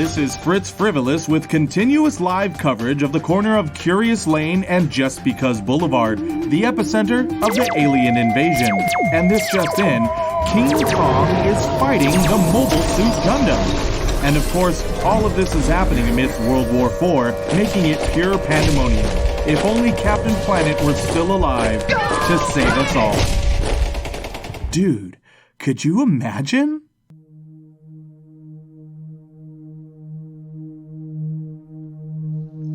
This is Fritz Frivolous with continuous live coverage of the corner of Curious Lane and Just Because Boulevard, the epicenter of the alien invasion. And this just in, King Kong is fighting the Mobile Suit Gundam. And of course, all of this is happening amidst World War IV, making it pure pandemonium. If only Captain Planet were still alive to save us all. Dude, could you imagine?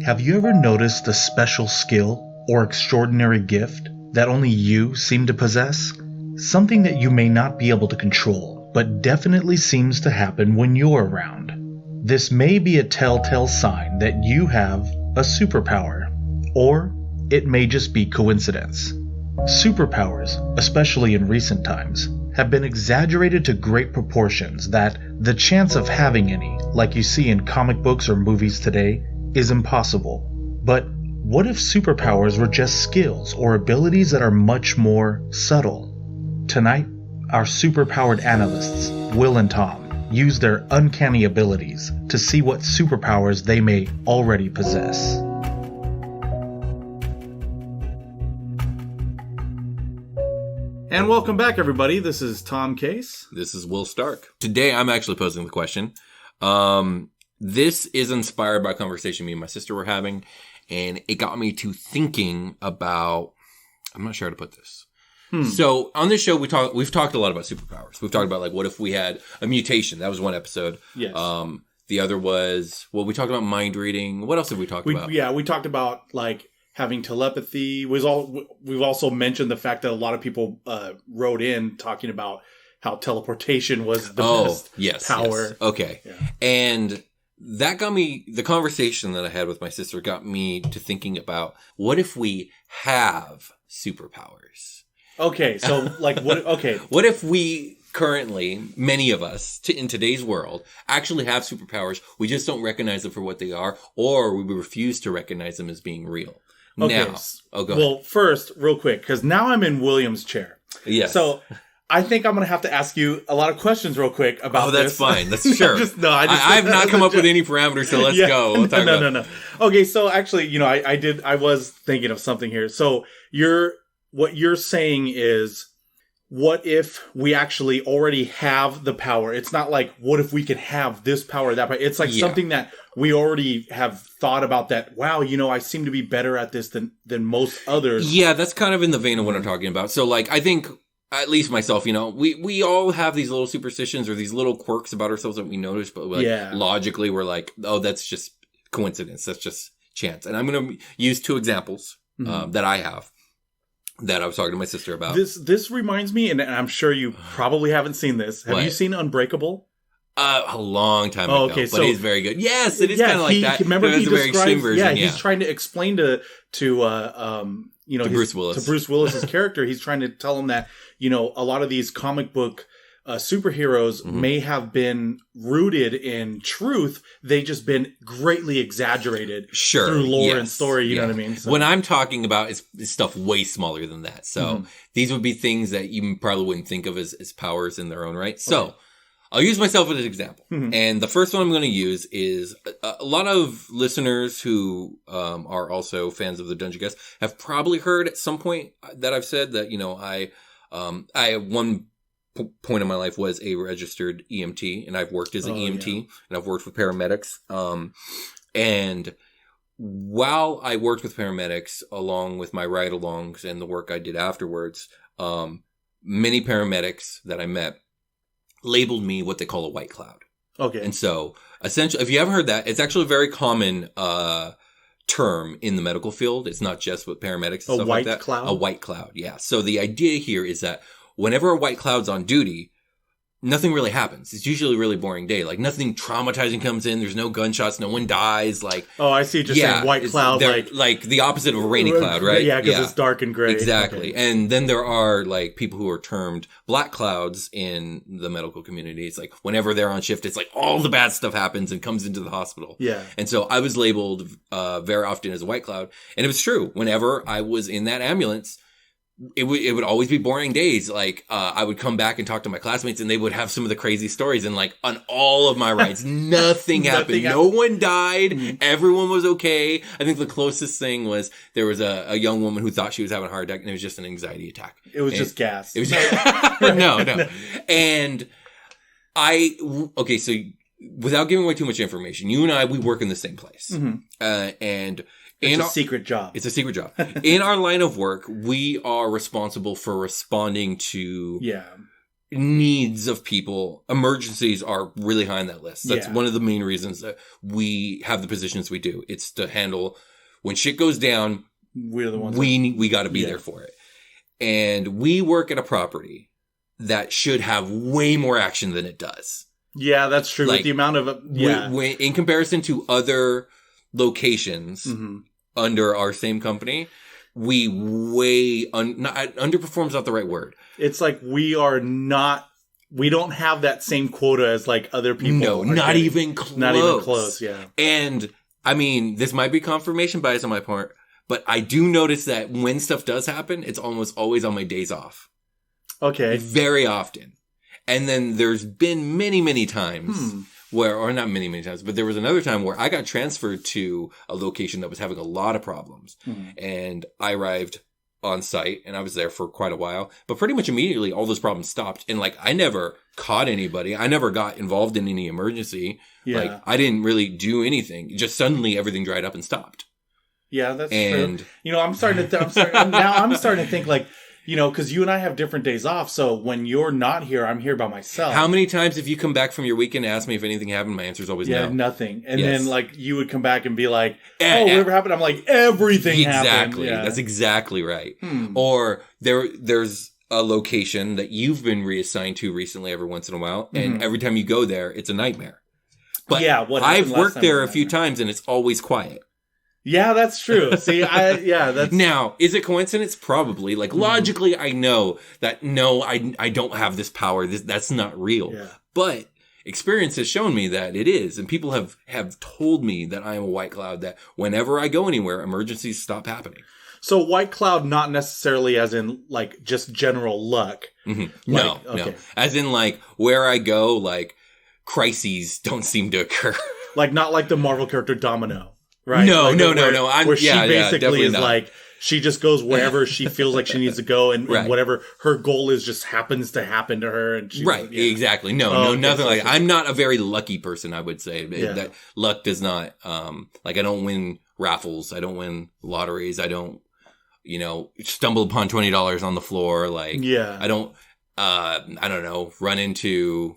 Have you ever noticed a special skill or extraordinary gift that only you seem to possess? Something that you may not be able to control, but definitely seems to happen when you're around. This may be a telltale sign that you have a superpower, or it may just be coincidence. Superpowers, especially in recent times, have been exaggerated to great proportions that the chance of having any, like you see in comic books or movies today, is impossible. But what if superpowers were just skills or abilities that are much more subtle? Tonight, our superpowered analysts, Will and Tom, use their uncanny abilities to see what superpowers they may already possess. And welcome back, everybody. This is Tom Case. This is Will Stark. Today, I'm actually posing the question. This is inspired by a conversation me and my sister were having, and it got me to thinking about, I'm not sure how to put this. So on this show, we've talked a lot about superpowers. We've talked about, like, what if we had a mutation? That was one episode. Yes. The other was, well, we talked about mind reading. What else have we talked about? Yeah, we talked about, like, having telepathy. We've also mentioned the fact that a lot of people wrote in talking about how teleportation was the best power. Yes. Okay. Yeah. And that got me, the conversation that I had with my sister got me to thinking about, what if we have superpowers? Okay, so, like, what if we currently, many of us, in today's world, actually have superpowers, we just don't recognize them for what they are, or we refuse to recognize them as being real? Okay. Now, go ahead. Well, first, real quick, because now I'm in William's chair. Yes. So I think I'm going to have to ask you a lot of questions real quick about this. Oh, that's fine. That's sure. I have not come up with any parameters, so let's go. We'll talk about No. Okay, so actually, I was thinking of something here. So what you're saying is, what if we actually already have the power? It's not like, what if we could have this power or that power? It's like something that we already have thought about that, wow, I seem to be better at this than most others. Yeah, that's kind of in the vein of what I'm talking about. So, like, I think, at least myself, we all have these little superstitions or these little quirks about ourselves that we notice, but logically we're like, oh, that's just coincidence. That's just chance. And I'm going to use two examples that I have that I was talking to my sister about. This reminds me, and I'm sure you probably haven't seen this. Have you seen Unbreakable? A long time ago, but it's very good. Yes, it is kind of like that. Remember, he very extreme version. He's trying to explain to Bruce Willis. To Bruce Willis's character, he's trying to tell him that, a lot of these comic book superheroes may have been rooted in truth. They just been greatly exagerated through lore and story. You know what I mean? So. When I'm talking about is stuff way smaller than that. So these would be things that you probably wouldn't think of as powers in their own right. So I'll use myself as an example. And the first one I'm going to use is a lot of listeners who are also fans of the Dungeon Guest have probably heard at some point that I've said that, I at one point in my life was a registered EMT, and I've worked as an EMT, and I've worked with paramedics. And while I worked with paramedics, along with my ride-alongs and the work I did afterwards, many paramedics that I met labeled me what they call a white cloud. Okay. And so, essentially, if you haven't heard that, it's actually a very common term in the medical field. It's not just with paramedics and stuff like that. A white cloud? A white cloud, yeah. So the idea here is that whenever a white cloud's on duty, nothing really happens. It's usually a really boring day. Like, nothing traumatizing comes in. There's no gunshots. No one dies. Like, oh, I see. Just saying white cloud, like the opposite of a rainy cloud, right? Yeah, because it's dark and gray. Exactly. Okay. And then there are like people who are termed black clouds in the medical community. It's like whenever they're on shift, it's like all the bad stuff happens and comes into the hospital. Yeah. And so I was labeled very often as a white cloud, and it was true. Whenever I was in that ambulance, it would always be boring days. Like, I would come back and talk to my classmates and they would have some of the crazy stories. And like on all of my rides, nothing happened. No one died. Mm-hmm. Everyone was okay. I think the closest thing was there was a young woman who thought she was having a heart attack and it was just an anxiety attack. It was just gas. It was no. And okay, so without giving away too much information, you and I, we work in the same place. Mm-hmm. And it's a secret job. It's a secret job. In our line of work, we are responsible for responding to needs of people. Emergencies are really high on that list. That's one of the main reasons that we have the positions we do. It's to handle when shit goes down. We're the ones. We got to be there for it. And we work at a property that should have way more action than it does. Yeah, that's true. Like, with the amount of in comparison to other locations under our same company, we underperform's not the right word. It's like we don't have that same quota as like other people. No, not even close. Not even close, yeah. And I mean, this might be confirmation bias on my part, but I do notice that when stuff does happen, it's almost always on my days off. Okay. Very often. And then there's been many, many times or not many, many times, but there was another time where I got transferred to a location that was having a lot of problems. And I arrived on site and I was there for quite a while, but pretty much immediately all those problems stopped. And like, I never caught anybody. I never got involved in any emergency. Yeah. Like, I didn't really do anything. Just suddenly everything dried up and stopped. Yeah, that's true. You know, I'm starting to think like, you know, because you and I have different days off. So when you're not here, I'm here by myself. How many times have you come back from your weekend and asked me if anything happened? My answer is always no. Nothing. And then like you would come back and be like, whatever happened? I'm like, everything happened. Exactly. Yeah. That's exactly right. Or there's a location that you've been reassigned to recently every once in a while. And every time you go there, it's a nightmare. But I've worked there a few times and it's always quiet. Yeah, that's true. See, that's... Now, is it coincidence? Probably. Like, logically, I know that, no, I don't have this power. That's not real. Yeah. But experience has shown me that it is. And people have told me that I am a white cloud, that whenever I go anywhere, emergencies stop happening. So white cloud, not necessarily as in, like, just general luck. No. As in, like, where I go, like, crises don't seem to occur. Like, not like the Marvel character Domino. Right? No. Where she basically is like, she just goes wherever she feels like she needs to go, and whatever her goal is just happens to happen to her. And exactly. Nothing like that. I'm not a very lucky person, I would say. That luck does not, like, I don't win raffles. I don't win lotteries. I don't, stumble upon $20 on the floor. Like, I don't know, run into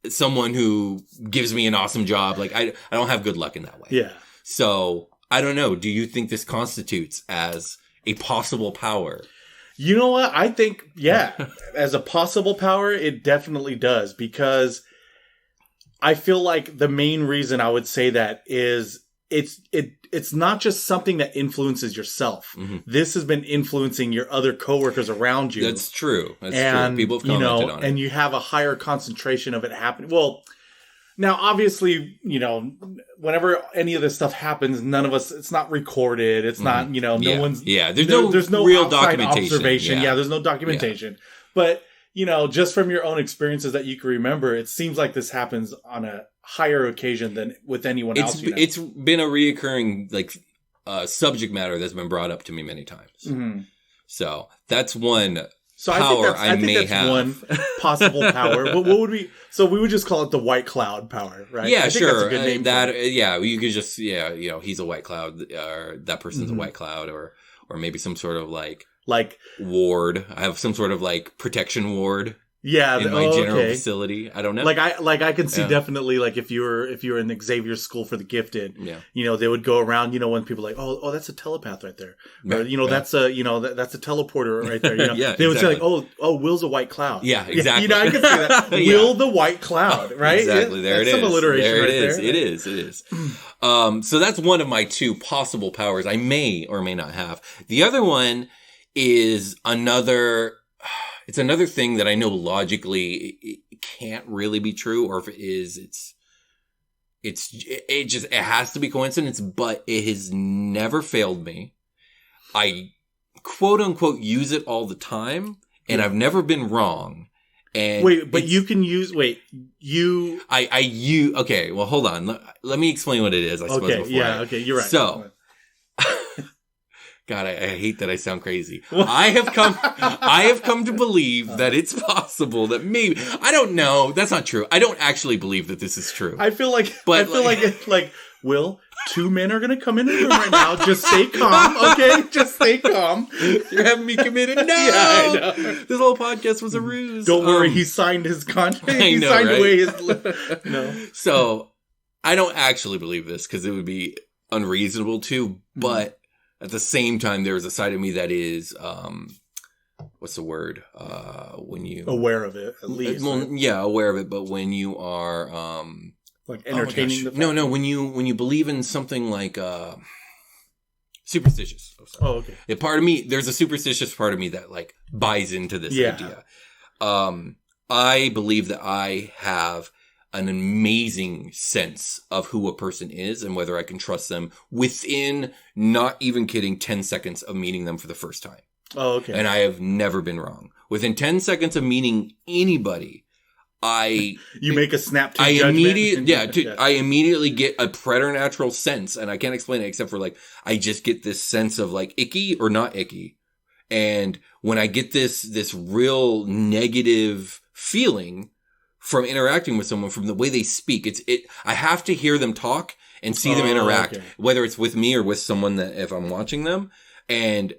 someone who gives me an awesome job. Like, I don't have good luck in that way. Yeah. So, I don't know. Do you think this constitutes as a possible power? You know what? I think, as a possible power, it definitely does. Because I feel like the main reason I would say that is it's not just something that influences yourself. This has been influencing your other coworkers around you. That's true. That's true. People have commented on it. And you have a higher concentration of it happening. Well, now, obviously, whenever any of this stuff happens, none of us, it's not recorded. It's not, no one's... Yeah, there's no real documentation. Observation. Yeah, there's no documentation. But, just from your own experiences that you can remember, it seems like this happens on a higher occasion than with anyone else. It's been a reoccurring, subject matter that's been brought up to me many times. So, that's one... power I think that's one possible power. But what would we? So we would just call it the white cloud power, right? Yeah, sure. That's a good name you could just he's a white cloud, or that person's a white cloud, or maybe some sort of like ward. I have some sort of like protection ward. Yeah, in my general facility. I don't know. I can see definitely if you were in Xavier's School for the Gifted, they would go around, when people are like, oh, that's a telepath right there, or that's a that's a teleporter right there. They would say like, oh, Will's a white cloud. Yeah, exactly. I can see that. Will the white cloud, right? Exactly. There it is. Some alliteration there right is. there. It is. So that's one of my two possible powers I may or may not have. The other one is another. It's another thing that I know logically it can't really be true, or if it is, it has to be coincidence, but it has never failed me. I quote unquote use it all the time, and I've never been wrong. And wait, but you can use, okay, well, hold on. Let me explain what it is, I suppose. Okay, okay, you're right. So, God, I hate that I sound crazy. I have come to believe that it's possible that maybe, I don't know. That's not true. I don't actually believe that this is true. I feel like Will, 2 men are going to come in the room right now. Just stay calm, okay? Just stay calm. You're having me committed? No! Yeah, I know. This whole podcast was a ruse. Don't worry, he signed his contract. He signed away his... No. So, I don't actually believe this because it would be unreasonable to, but at the same time, there's a side of me that is, what's the word? When you... Aware of it, at least. Well, yeah, aware of it, but when you are... like entertaining the fact? No, when you believe in something like superstitious. Okay. Yeah, part of me, there's a superstitious part of me that like buys into this idea. I believe that I have an amazing sense of who a person is and whether I can trust them within, not even kidding, 10 seconds of meeting them for the first time. Oh, okay. And I have never been wrong. Within 10 seconds of meeting anybody, you make a snap to judgment. I immediately get a preternatural sense, and I can't explain it except for like, I just get this sense of like icky or not icky. And when I get this real negative feeling from interacting with someone, from the way they speak, I have to hear them talk and see them interact, whether it's with me or with someone that if I'm watching them. And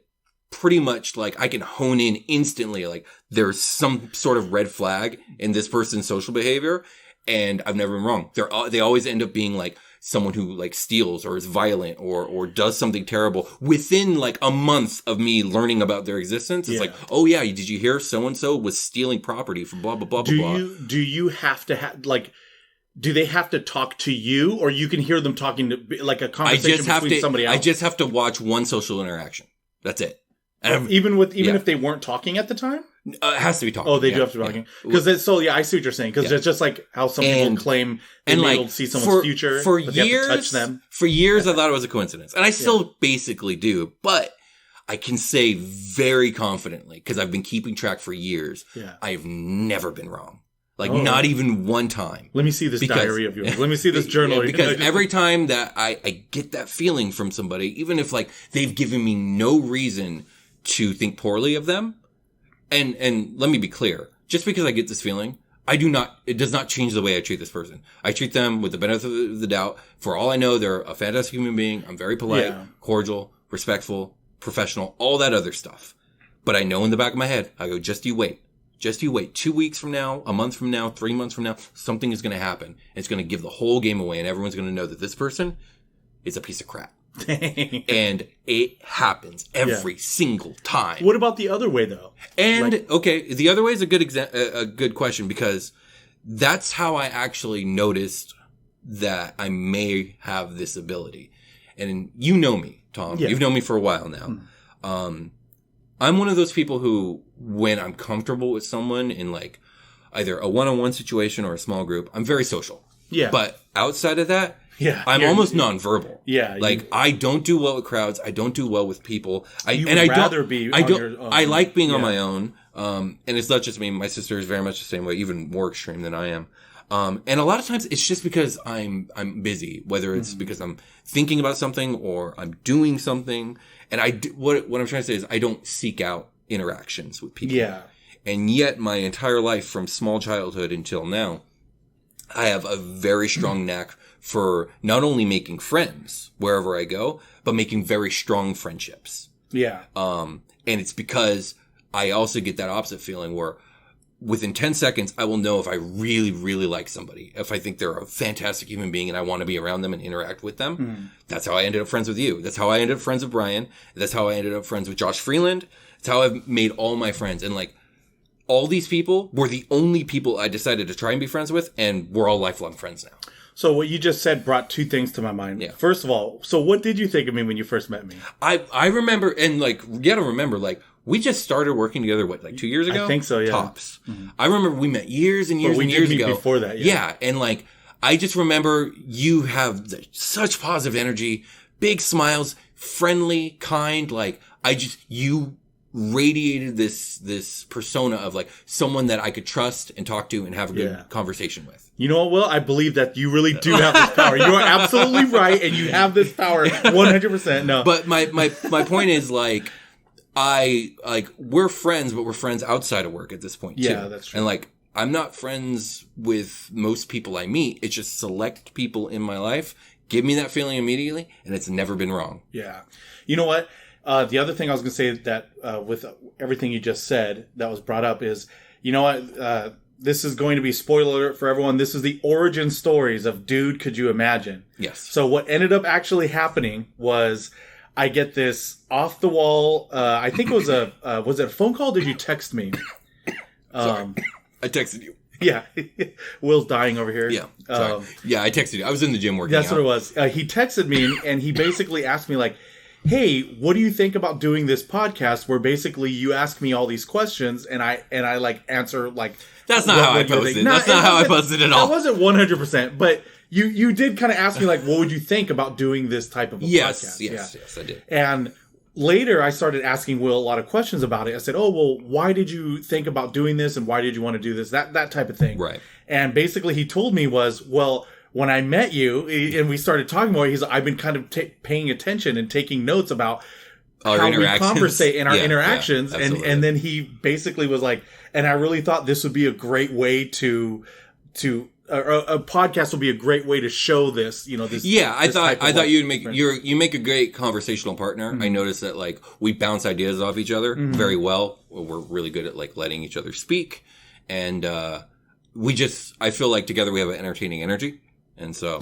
pretty much like I can hone in instantly, like there's some sort of red flag in this person's social behavior, and I've never been wrong. They always end up being like someone who like steals or is violent or does something terrible within like a month of me learning about their existence. It's like, oh yeah, did you hear so-and-so was stealing property from blah, blah, blah, blah. Do you have to have like, do they have to talk to you, or you can hear them talking to like a conversation between somebody else? I just have to watch one social interaction. That's it. Even if they weren't talking at the time? It has to be talking. Oh, they do have to be talking. Because I see what you're saying. Because it's just like how some people claim they may be able to see someone's future, but they have to touch them. For years, I thought it was a coincidence. And I still basically do. But I can say very confidently, because I've been keeping track for years, I've never been wrong. Like, not even one time. Let me see this diary of yours. Let me see this journal. Because every time that I get that feeling from somebody, even if like they've given me no reason to think poorly of them. And let me be clear, just because I get this feeling, it does not change the way I treat this person. I treat them with the benefit of the doubt. For all I know, they're a fantastic human being. I'm very polite, cordial, respectful, professional, all that other stuff. But I know in the back of my head, I go, just you wait. Just you wait. 2 weeks from now, a month from now, 3 months from now, something is going to happen. It's going to give the whole game away, and everyone's going to know that this person is a piece of crap. And it happens every single time. What about the other way, though? And the other way is a good question, because that's how I actually noticed that I may have this ability. And you know me, Tom. You've known me for a while now. I'm one of those people who, when I'm comfortable with someone in like either a one-on-one situation or a small group, I'm very social. Yeah. But outside of that, I'm almost nonverbal. Yeah. Like, I don't do well with crowds. I don't do well with people. I like being on my own. And it's not just me. My sister is very much the same way, even more extreme than I am. And a lot of times it's just because I'm busy, whether it's because I'm thinking about something or I'm doing something. And what I'm trying to say is I don't seek out interactions with people. Yeah. And yet my entire life, from small childhood until now, I have a very strong knack for not only making friends wherever I go, but making very strong friendships. Yeah. And it's because I also get that opposite feeling where within 10 seconds, I will know if I really, really like somebody. If I think they're a fantastic human being and I want to be around them and interact with them. That's how I ended up friends with you. That's how I ended up friends with Brian. That's how I ended up friends with Josh Freeland. That's how I've made all my friends. And like, all these people were the only people I decided to try and be friends with, and we're all lifelong friends now. So what you just said brought two things to my mind. Yeah. First of all, so what did you think of me when you first met me? I remember, and like, you gotta remember, like, we just started working together, like 2 years ago? I think so, yeah. Tops. I remember we met years and years and years ago. Before that, yeah. And like, I just remember you have such positive energy, big smiles, friendly, kind, like, you radiated this persona of like someone that I could trust and talk to and have a good conversation with. You know what, Will? I believe that you really do have this power. You are absolutely right, and you have this power 100%. No. But my point is like, we're friends, but we're friends outside of work at this point too. Yeah, that's true. And like, I'm not friends with most people I meet. It's just select people in my life give me that feeling immediately, and it's never been wrong. Yeah. You know what? The other thing I was going to say that with everything you just said that was brought up is, you know what? This is going to be spoiler alert for everyone. This is the origin stories of Dude, Could You Imagine? Yes. So what ended up actually happening was I get this off the wall. I think it was was it a phone call? Or did you text me? Sorry. I texted you. Yeah. Will's dying over here. Yeah. Sorry. Yeah, I texted you. I was in the gym working That's out. what it was. He texted me and he basically asked me like, hey, what do you think about doing this podcast where basically you ask me all these questions and I like answer like. That's not how I posted. That's not how I posted at all. That wasn't 100%, but you did kind of ask me like, what would you think about doing this type of a podcast? Yes, I did. And later I started asking Will a lot of questions about it. I said, oh, well, why did you think about doing this? And why did you want to do this? That type of thing. Right. And basically he told me was, well, when I met you and we started talking more, he's like, I've been kind of paying attention and taking notes about how we conversate in our interactions. And then he basically was like, and I really thought this would be a great way to a podcast would be a great way to show this, you know, this. Yeah, I thought you'd make you make a great conversational partner. Mm-hmm. I noticed that like we bounce ideas off each other very well. We're really good at like letting each other speak, and I feel like together we have an entertaining energy. And so,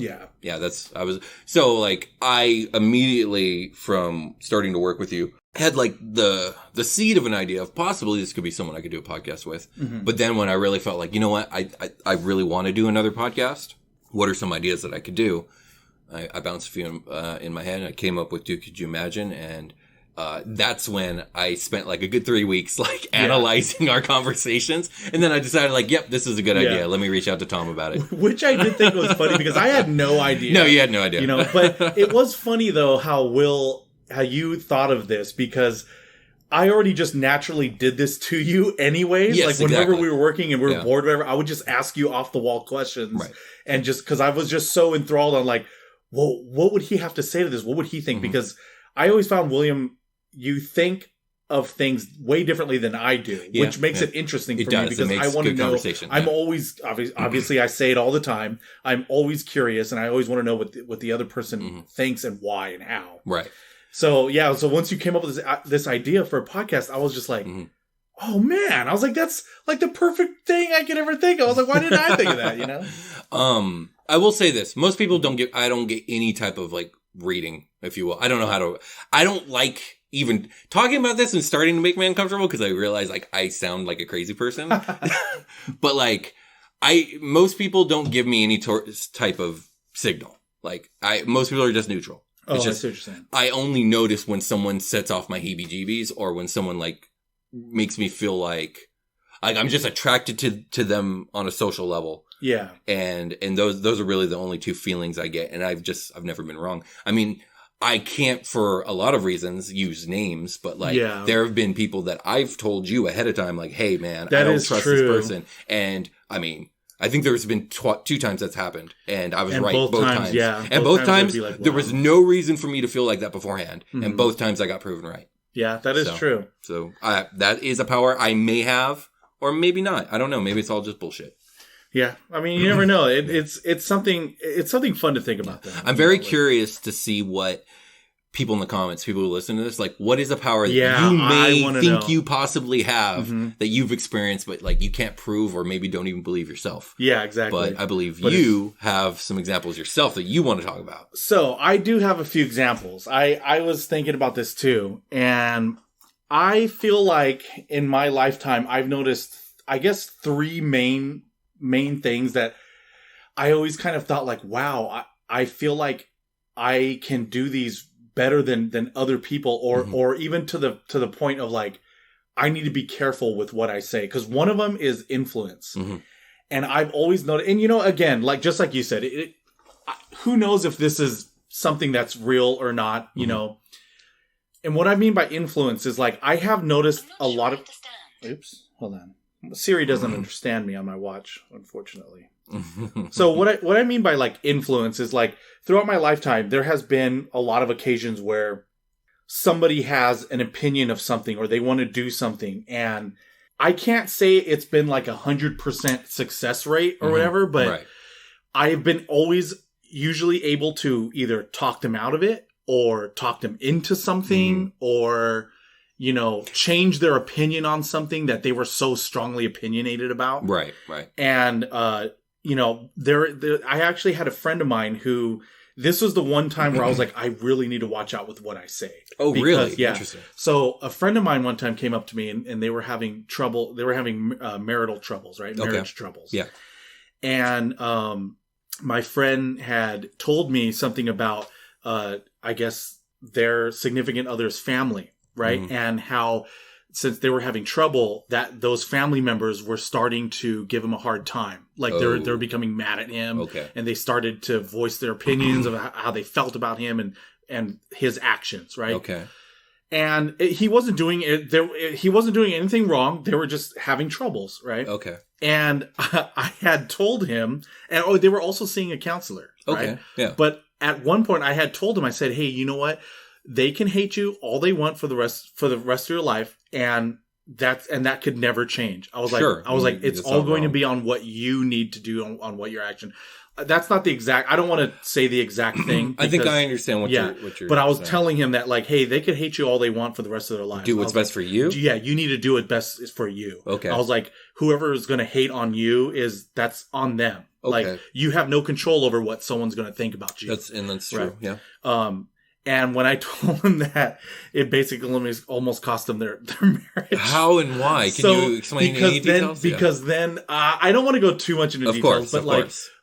I immediately from starting to work with you had like the seed of an idea of possibly this could be someone I could do a podcast with. Mm-hmm. But then when I really felt like, you know what, I really want to do another podcast. What are some ideas that I could do? I bounced a few in my head and I came up with Dude, Could You Imagine? And that's when I spent like a good 3 weeks like analyzing our conversations. And then I decided like, yep, this is a good idea. Let me reach out to Tom about it. Which I did think was funny because I had no idea. No, you had no idea. You know, but it was funny though how you thought of this because I already just naturally did this to you anyways. Yes, like whenever we were working and we were bored or whatever, I would just ask you off the wall questions. Right. And just because I was just so enthralled on like, well, what would he have to say to this? What would he think? Mm-hmm. Because I always found William, you think of things way differently than I do, which makes it interesting for me because I want to know. I'm always, obviously I say it all the time. I'm always curious and I always want to know what the other person thinks and why and how. Right. So, so once you came up with this idea for a podcast, I was just like, oh man, I was like, that's like the perfect thing I could ever think of. I was like, why didn't I think of that, you know? I will say this. Most people I don't get any type of like reading, if you will. I don't like even talking about this and starting to make me uncomfortable because I realize like I sound like a crazy person. But like most people don't give me any type of signal. Like most people are just neutral. It's just, I see what you're saying. I only notice when someone sets off my heebie-jeebies or when someone like makes me feel like I'm just attracted to them on a social level. Yeah. And those are really the only two feelings I get. And I've never been wrong. I mean, I can't for a lot of reasons use names, but like there have been people that I've told you ahead of time, like, hey man, I don't trust this person. And I mean, I think there's been 2 times that's happened, and I was right both times. Yeah, and both times like, wow. There was no reason for me to feel like that beforehand, and both times I got proven right. Yeah, that is true. So that is a power I may have, or maybe not. I don't know. Maybe it's all just bullshit. Yeah, I mean, you never know. It's something fun to think about. That I'm very curious to see what people in the comments, people who listen to this, like, what is a power that you may think you possibly have that you've experienced, but like you can't prove or maybe don't even believe yourself. Yeah, exactly. But I believe you have some examples yourself that you want to talk about. So I do have a few examples. I was thinking about this too, and I feel like in my lifetime I've noticed, I guess, 3 main things that I always kind of thought like, wow, I feel like I can do these better than other people or even to the point of like, I need to be careful with what I say. Cause one of them is influence. And I've always noticed, and you know, again, like, just like you said, who knows if this is something that's real or not, you know, And what I mean by influence is like, I have noticed a lot of... Oops, hold on. Siri doesn't understand me on my watch, unfortunately. So what I mean by like influence is like, throughout my lifetime, there has been a lot of occasions where somebody has an opinion of something or they want to do something. And I can't say it's been like 100% success rate or whatever, but I've been always usually able to either talk them out of it or talk them into something or, you know, change their opinion on something that they were so strongly opinionated about. Right. And, you know, I actually had a friend of mine who, this was the one time where I was like, I really need to watch out with what I say. Oh, because, really? Yeah. Interesting. So a friend of mine one time came up to me and they were having trouble. They were having marital troubles, right? Marriage troubles. Yeah. And my friend had told me something about, I guess, their significant other's family, right? And how, since they were having trouble, that those family members were starting to give him a hard time. Like they're becoming mad at him. Okay. And they started to voice their opinions of how they felt about him and his actions, right? Okay. And he wasn't doing it. He wasn't doing anything wrong. They were just having troubles, right? Okay. And I had told him, and they were also seeing a counselor, right? Okay. Yeah. But at one point, I had told him, I said, "Hey, you know what? They can hate you all they want for the rest of your life, and that could never change." I was like, it's all going to be on what you need to do on what your action. That's not the exact. I don't want to say the exact thing. I think I understand what you're. But I was telling him that, like, hey, they could hate you all they want for the rest of their lives. Do what's best for you. Yeah, you need to do what's best for you. Okay. I was like, whoever is going to hate on you that's on them. Okay. Like, you have no control over what someone's going to think about you. That's true. Right. Yeah. And when I told him that, it basically almost cost them their marriage. How and why? Can you explain any details? Because then I don't want to go too much into details,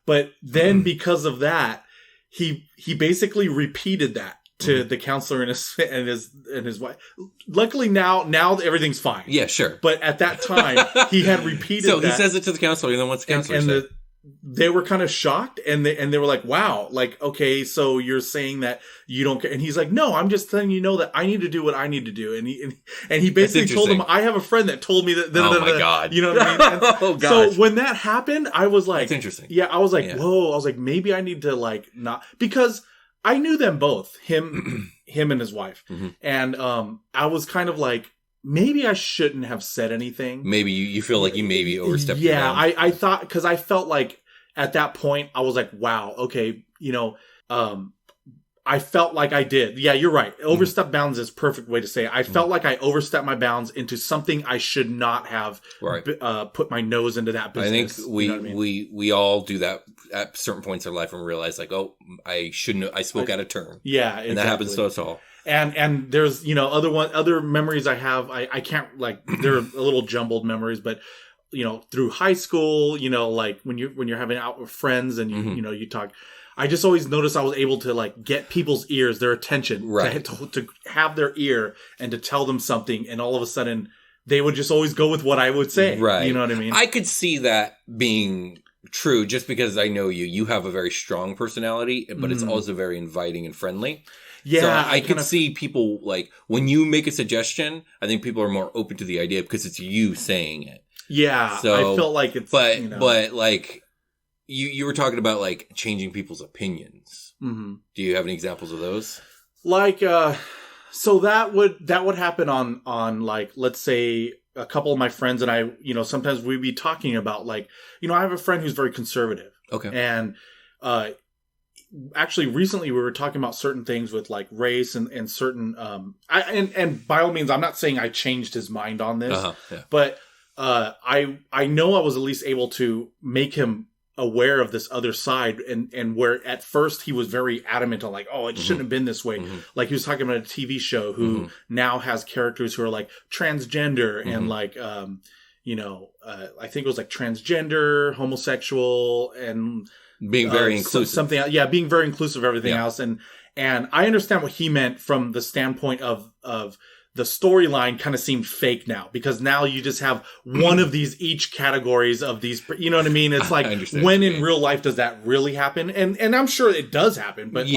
but then because of that, he basically repeated that to the counselor and his wife. Luckily now everything's fine. Yeah, sure. But at that time, he had repeated that. So he says it to the counselor, and then what's the counselor say? They were kind of shocked and they were like, wow, like, okay, so you're saying that you don't care. And he's like, no, I'm just letting you know that I need to do what I need to do. And he basically told him, I have a friend that told me that. Oh my God. You know what I mean? Oh God. So when that happened, I was like, that's interesting. Yeah. I was like, whoa, I was like, maybe I need to like not, because I knew them both, him and his wife. And, I was kind of like, maybe I shouldn't have said anything. Maybe you feel like you maybe overstepped. Yeah, I thought, because I felt like at that point I was like, wow, okay, you know, I felt like I did. Yeah, you're right. Overstep bounds is a perfect way to say it. I felt like I overstepped my bounds into something I should not have put my nose into that business. I think we all do that at certain points in our life and realize like, oh, I shouldn't. I spoke out of turn. Yeah, exactly. And that happens to us all. And there's, you know, other memories I have. I can't, like, they're a little jumbled memories, but, you know, through high school, you know, like when you're having out with friends and you know, you talk, I just always noticed I was able to like get people's ears, their attention, to have their ear and to tell them something. And all of a sudden they would just always go with what I would say. Right. You know what I mean? I could see that being true just because I know you have a very strong personality, but it's also very inviting and friendly. Yeah, so I could see people, like, when you make a suggestion, I think people are more open to the idea because it's you saying it. Yeah, so, I felt like it's... But, you know. But like, you were talking about, like, changing people's opinions. Do you have any examples of those? Like, so that would happen on, like, let's say a couple of my friends and I, you know, sometimes we'd be talking about, like, you know, I have a friend who's very conservative. Okay. And, actually recently we were talking about certain things with like race and certain and by all means I'm not saying I changed his mind on this, but I know I was at least able to make him aware of this other side and where at first he was very adamant on like, oh, it shouldn't have been this way. Like he was talking about a TV show who now has characters who are like transgender and like you know, I think it was like transgender, homosexual, and being very inclusive. Being very inclusive of everything else. And I understand what he meant from the standpoint of the storyline kind of seemed fake now, because now you just have one of these each categories of these, you know what I mean? It's like, when in real life does that really happen? And I'm sure it does happen, but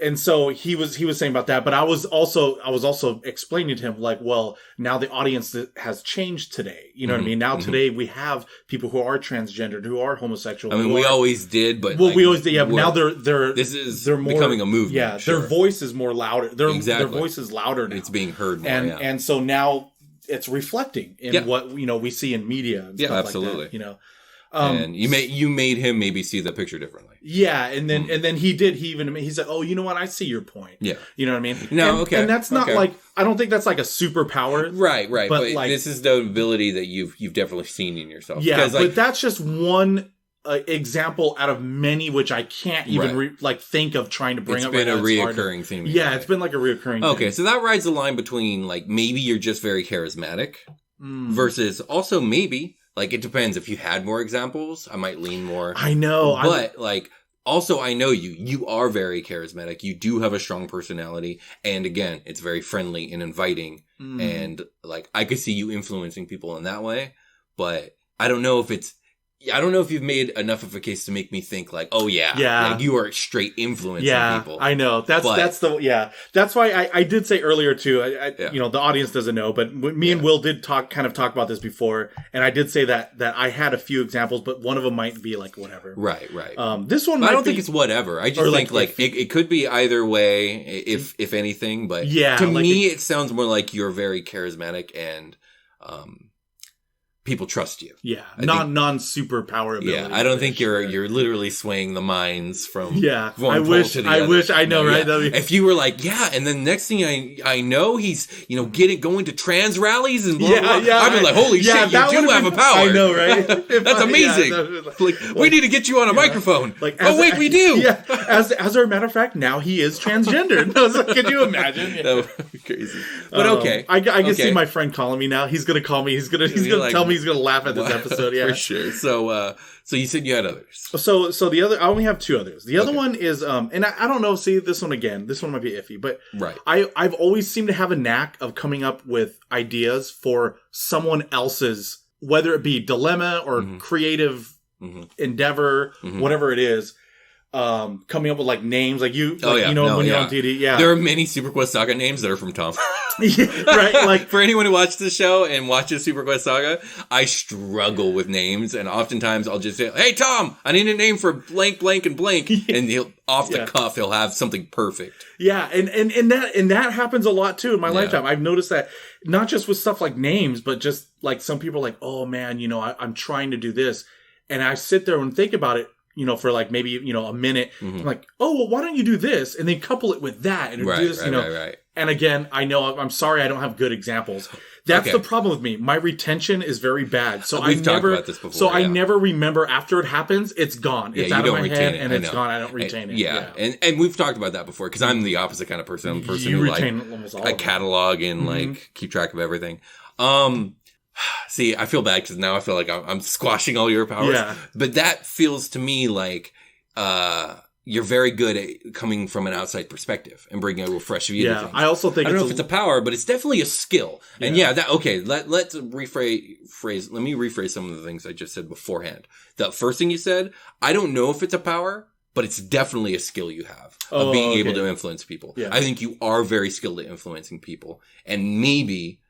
And so he was saying about that, but I was also explaining to him like, well, now the audience has changed today. You know what I mean? Now today we have people who are transgendered, who are homosexual. I mean, we always did, but we always did. Yeah, but now they're they're more becoming a movement. Yeah, sure. their voice is more louder. Their voice is louder now. It's being heard more. And so now it's reflecting in what we see in media. And stuff absolutely. Like that, and you made him maybe see the picture differently. Yeah, and then he did. He said, "Oh, you know what? I see your point." Yeah, you know what I mean. And that's not like, I don't think that's like a superpower, right. But like, this is the ability that you've definitely seen in yourself. Yeah, but that's just one example out of many, which I can't even think of trying to bring up. It's been a reoccurring thing. Yeah, it's been like a reoccurring. Okay, so that rides the line between like maybe you're just very charismatic versus also maybe. Like, it depends. If you had more examples, I might lean more. I know. But, also, I know you. You are very charismatic. You do have a strong personality. And again, it's very friendly and inviting. And, I could see you influencing people in that way. But I don't know if you've made enough of a case to make me think you are straight influencing people. I know. That's why I did say earlier too. The audience doesn't know, but me and Will did talk about this before, and I did say that I had a few examples, but one of them might be like whatever. Right. This one, I don't think it's whatever. I just think it could be either way, if anything. But to me, it sounds more like you're very charismatic and. People trust you. Yeah, non-superpower ability. Yeah, I don't think you're literally swaying the minds from one I pole wish to the other. I wish I know, right? Yeah. If you were like, and then next thing I know, he's going to trans rallies and blah, blah, blah. I'd be like, holy shit, you do have a power. I know, right? That's amazing. We need to get you on a microphone. Wait, we do. Yeah, as a matter of fact, now he is transgendered. Could you imagine? That would be crazy. But okay, I can see my friend calling me now. He's gonna call me. He's gonna tell me. He's gonna laugh at this episode, for sure. So you said you had others. So the other, I only have two others. The other one is, and I don't know. See, this one might be iffy, but I've always seemed to have a knack of coming up with ideas for someone else's, whether it be dilemma or creative endeavor, whatever it is. Coming up with like names, like you, when you're on TD, there are many Super Quest Saga names that are from Tom. Right, like for anyone who watches the show and watches Super Quest Saga, I struggle with names, and oftentimes I'll just say, "Hey Tom, I need a name for blank, blank, and blank," and he'll off the cuff he'll have something perfect. Yeah, and that happens a lot too in my lifetime. I've noticed that not just with stuff like names, but just like some people are like, "Oh man, I'm trying to do this," and I sit there and think about it. For like maybe, a minute. I'm like, oh, well, why don't you do this? And then couple it with that. And do this, Right. And again, I know, I'm sorry I don't have good examples. That's the problem with me. My retention is very bad. So We've talked about this before. I never remember after it happens, it's gone. It's out of my head and it's gone. I don't retain it. Yeah. And we've talked about that before because I'm the opposite kind of person. I'm a person who retain almost all. I catalog and keep track of everything. See, I feel bad because now I feel like I'm squashing all your powers. Yeah. But that feels to me like you're very good at coming from an outside perspective and bringing a fresh view to things. I also think I don't know if it's a power, but it's definitely a skill. Yeah. And let's rephrase. Let me rephrase some of the things I just said beforehand. The first thing you said, I don't know if it's a power, but it's definitely a skill you have of being able to influence people. Yeah. I think you are very skilled at influencing people, and maybe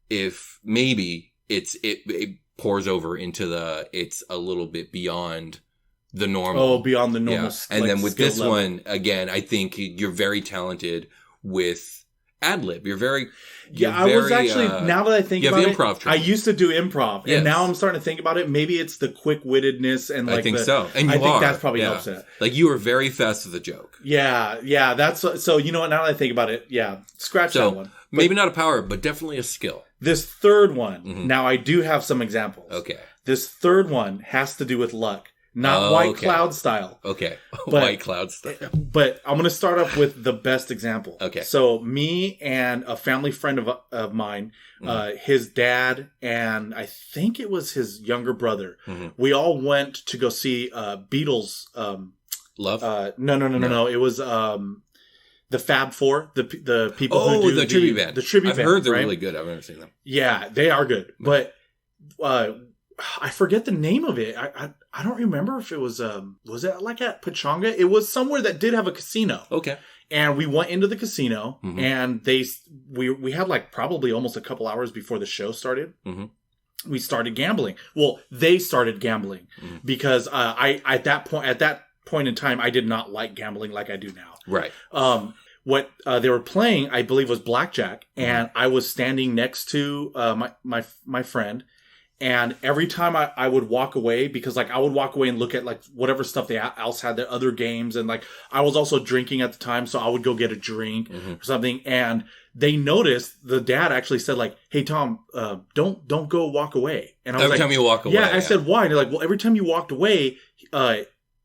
it pours over into it's a little bit beyond the normal. Oh, beyond the normal. Yeah. And then with this one, again, I think you're very talented with ad-lib. I was actually, now that I think about it, improv training. I used to do improv. And now I'm starting to think about it. Maybe it's the quick-wittedness and I think so. And I think that probably helps it. Like you are very fast with a joke. Yeah. That's, so you know what, now that I think about it, scratch that one. Maybe not a power, but definitely a skill. This third one, now I do have some examples. Okay. This third one has to do with luck. Not White Cloud style. Okay. White Cloud style. But I'm going to start off with the best example. Okay. So me and a family friend of mine, his dad, and I think it was his younger brother, we all went to go see Beatles. Love? No. It was... the Fab Four, the people who do the tribute band. The tribute band. I've heard they're really good. I've never seen them. Yeah, they are good. But I forget the name of it. I don't remember if it was it like at Pachanga? It was somewhere that did have a casino. Okay. And we went into the casino, and we had like probably almost a couple hours before the show started. We started gambling. Well, they started gambling because at that point in time, I did not like gambling like I do now. Right. What they were playing, I believe, was blackjack, and I was standing next to my friend. And every time I would walk away, because like I would walk away and look at like whatever stuff they else had, their other games, and like I was also drinking at the time, so I would go get a drink or something. And they noticed, the dad actually said like, "Hey Tom, don't go walk away." And I was every time you walk away, yeah. I said, "Why?" And they're like, "Well, every time you walked away,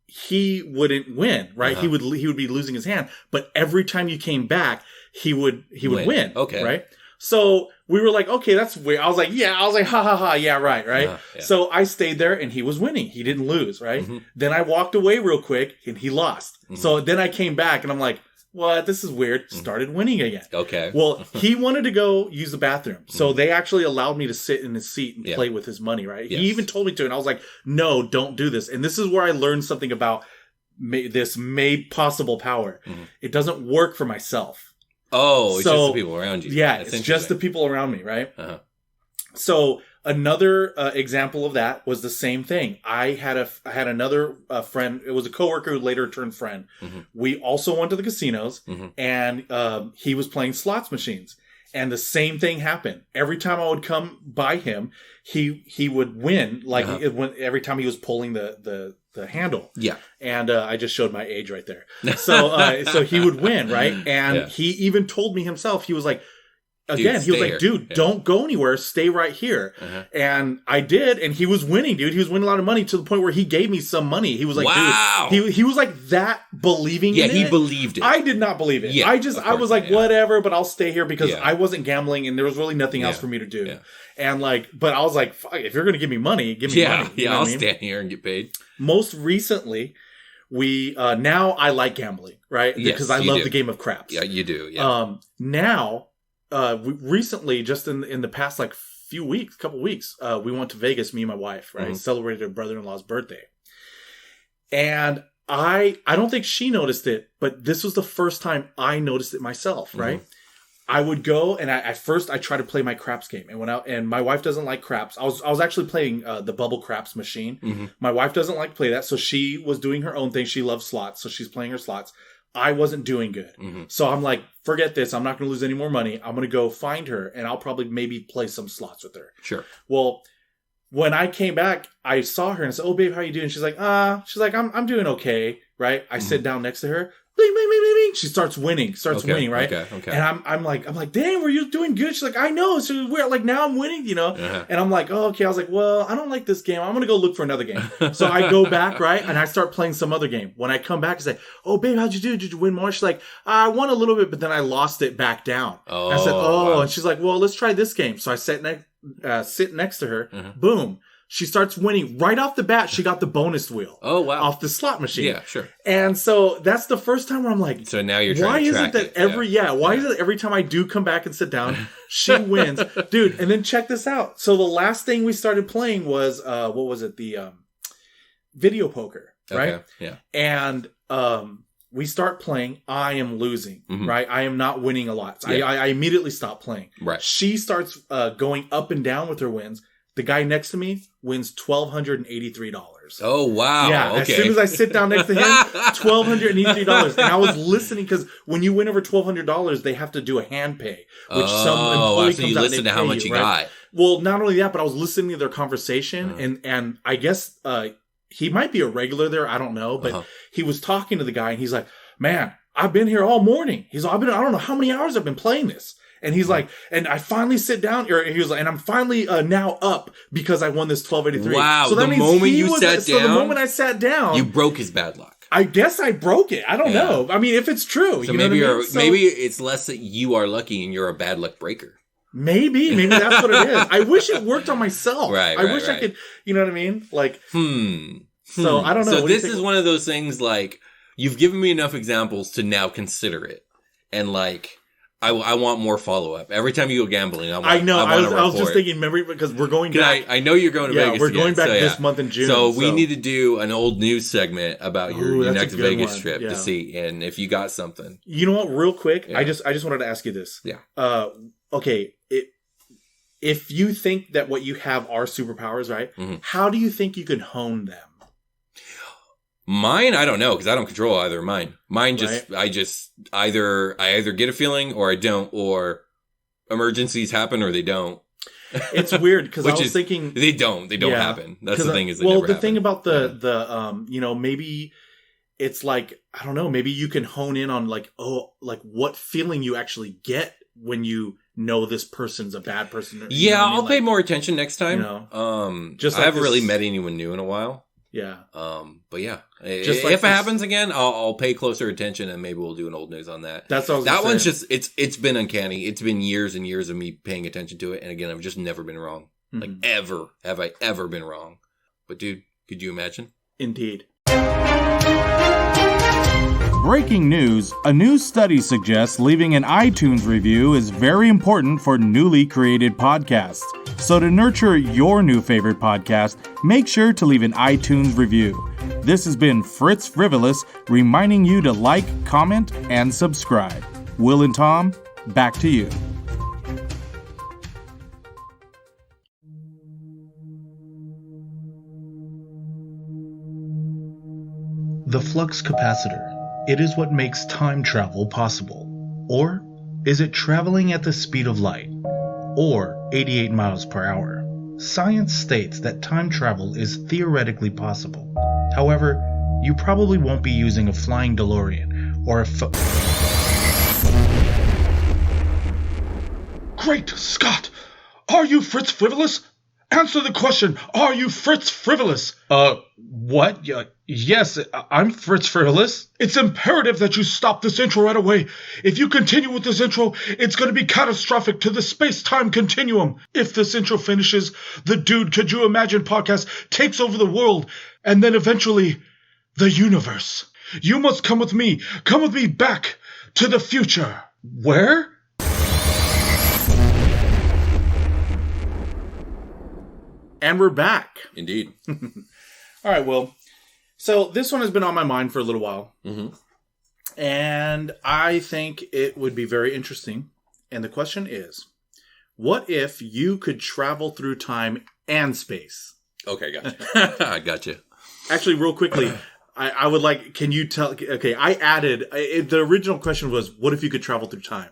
he wouldn't win, right? He would be losing his hand, but every time you came back, he would win. Okay, right?" So we were like, okay, that's weird. I was like, ha ha ha, yeah, right. Yeah. So I stayed there and he was winning. He didn't lose, right? Then I walked away real quick and he lost. So then I came back and I'm like, what? This is weird. Started winning again. Okay. Well, he wanted to go use the bathroom. So they actually allowed me to sit in his seat and play with his money, right? Yes. He even told me to, and I was like, no, don't do this. And this is where I learned something about this possible power. It doesn't work for myself. Oh, it's just the people around you. Yeah, it's just the people around me, right? So another example of that was the same thing. I had another friend. It was a coworker who later turned friend. We also went to the casinos, and he was playing slots machines. And the same thing happened. Every time I would come by him, he would win. Like every time he was pulling the handle. Yeah. And I just showed my age right there. So he would win, right? And he even told me himself, he was like, again, he was like, dude, don't go anywhere. Stay right here. And I did. And he was winning, dude. He was winning a lot of money to the point where he gave me some money. He was like, wow. Dude, he was like that believing in it. Yeah, he believed it. I did not believe it. Yeah, I was like, whatever, but I'll stay here because I wasn't gambling and there was really nothing else for me to do. Yeah. And like, but I was like, fuck, if you're going to give me money, give me money. Yeah, I'll stand here and get paid. Most recently, now I like gambling, right? Because I love the game of craps. Yeah, you do. Yeah. Now, we recently, just in the past like couple weeks, we went to Vegas, me and my wife, right? Celebrated her brother-in-law's birthday. And I don't think she noticed it, but this was the first time I noticed it myself, right? I would go and I try to play my craps game, and my wife doesn't like craps. I was actually playing the bubble craps machine. My wife doesn't like to play that, so she was doing her own thing. She loves slots, so she's playing her slots. I wasn't doing good, so I'm like, forget this. I'm not going to lose any more money. I'm going to go find her, and I'll probably maybe play some slots with her. Sure. Well, when I came back, I saw her and I said, "Oh, babe, how you doing?" She's like, I'm doing okay, right? I sit down next to her. Bing, bing, bing, bing, bing. She starts winning, right? Okay. And I'm like, dang, were you doing good? She's like, I know. So we're like, now I'm winning, And I'm like, oh, okay. I was like, well, I don't like this game. I'm going to go look for another game. So I go back, right? And I start playing some other game. When I come back, I say, oh, babe, how'd you do? Did you win more? She's like, I won a little bit, but then I lost it back down. Oh, I said, wow. And she's like, well, let's try this game. So I sit next to her. Boom. She starts winning right off the bat. She got the bonus wheel. Oh, wow. Off the slot machine. Yeah, sure. And so that's the first time where I'm like, so now you're trying to track it. Why is it every time I do come back and sit down, she wins? Dude, and then check this out. So the last thing we started playing was, what was it? The video poker, right? Okay, yeah. And we start playing. I am losing, right? I am not winning a lot. Yeah. I immediately stop playing. Right. She starts going up and down with her wins. The guy next to me wins $1,283. Oh, wow. Yeah. Okay. As soon as I sit down next to him, $1,283. And I was listening because when you win over $1,200, they have to do a hand pay, which some employee comes you out listen to how much you got. Well, not only that, but I was listening to their conversation, and I guess he might be a regular there. I don't know, but he was talking to the guy, and he's like, "Man, I've been here all morning." He's like, I don't know how many hours I've been playing this. And he's like, and I finally sit down, or he was like, and I'm finally now up because I won this 1283. Wow. So that means the moment I sat down, you broke his bad luck. I guess I broke it. I don't know. I mean, if it's true. So maybe maybe it's less that you are lucky and you're a bad luck breaker. Maybe that's what it is. I wish it worked on myself. Right. I wish I could, you know what I mean? Like, So I don't know. So this is one of those things like, you've given me enough examples to now consider it. And like, I want more follow-up. Every time you go gambling, I was just thinking, remember, because we're going back. I know you're going to Vegas. We're going again, back this month in June. So we need to do an old news segment about your next Vegas trip to see, and if you got something. You know what? Real quick, I just wanted to ask you this. Yeah. Okay. If you think that what you have are superpowers, right? How do you think you can hone them? Mine, I don't know, because I don't control either of mine. Mine just, I either get a feeling or I don't, or emergencies happen or they don't. It's weird because I was thinking they don't happen. That's the thing is they never happen. Thing about the maybe it's like, I don't know, maybe you can hone in on like what feeling you actually get when you know this person's a bad person. I'll pay more attention next time. Just I haven't really met anyone new in a while. Yeah. But yeah, if it happens again, I'll pay closer attention and maybe we'll do an old news on that. That's what I was that one's just, it's been uncanny. It's been years and years of me paying attention to it. And again, I've just never been wrong. Like ever have I ever been wrong. But dude, could you imagine? Indeed. Breaking news, a new study suggests leaving an iTunes review is very important for newly created podcasts. So to nurture your new favorite podcast, make sure to leave an iTunes review. This has been Fritz Frivolous, reminding you to like, comment, and subscribe. Will and Tom, back to you. The Flux Capacitor. It is what makes time travel possible. Or is it traveling at the speed of light? Or 88 miles per hour? Science states that time travel is theoretically possible. However, you probably won't be using a flying DeLorean or a Great Scott! Are you Fritz Frivolous? Answer the question. Are you Fritz Frivolous? What? Yes, I'm Fritz Frivolous. It's imperative that you stop this intro right away. If you continue with this intro, it's going to be catastrophic to the space-time continuum. If this intro finishes, the Dude Could You Imagine podcast takes over the world, and then eventually, the universe. You must come with me. Come with me back to the future. Where? And we're back. Indeed. All right, Will. So this one has been on my mind for a little while. And I think it would be very interesting. And the question is, what if you could travel through time and space? Okay, gotcha. I gotcha. Actually, real quickly, I would like, can you tell, okay, I added, the original question was, what if you could travel through time?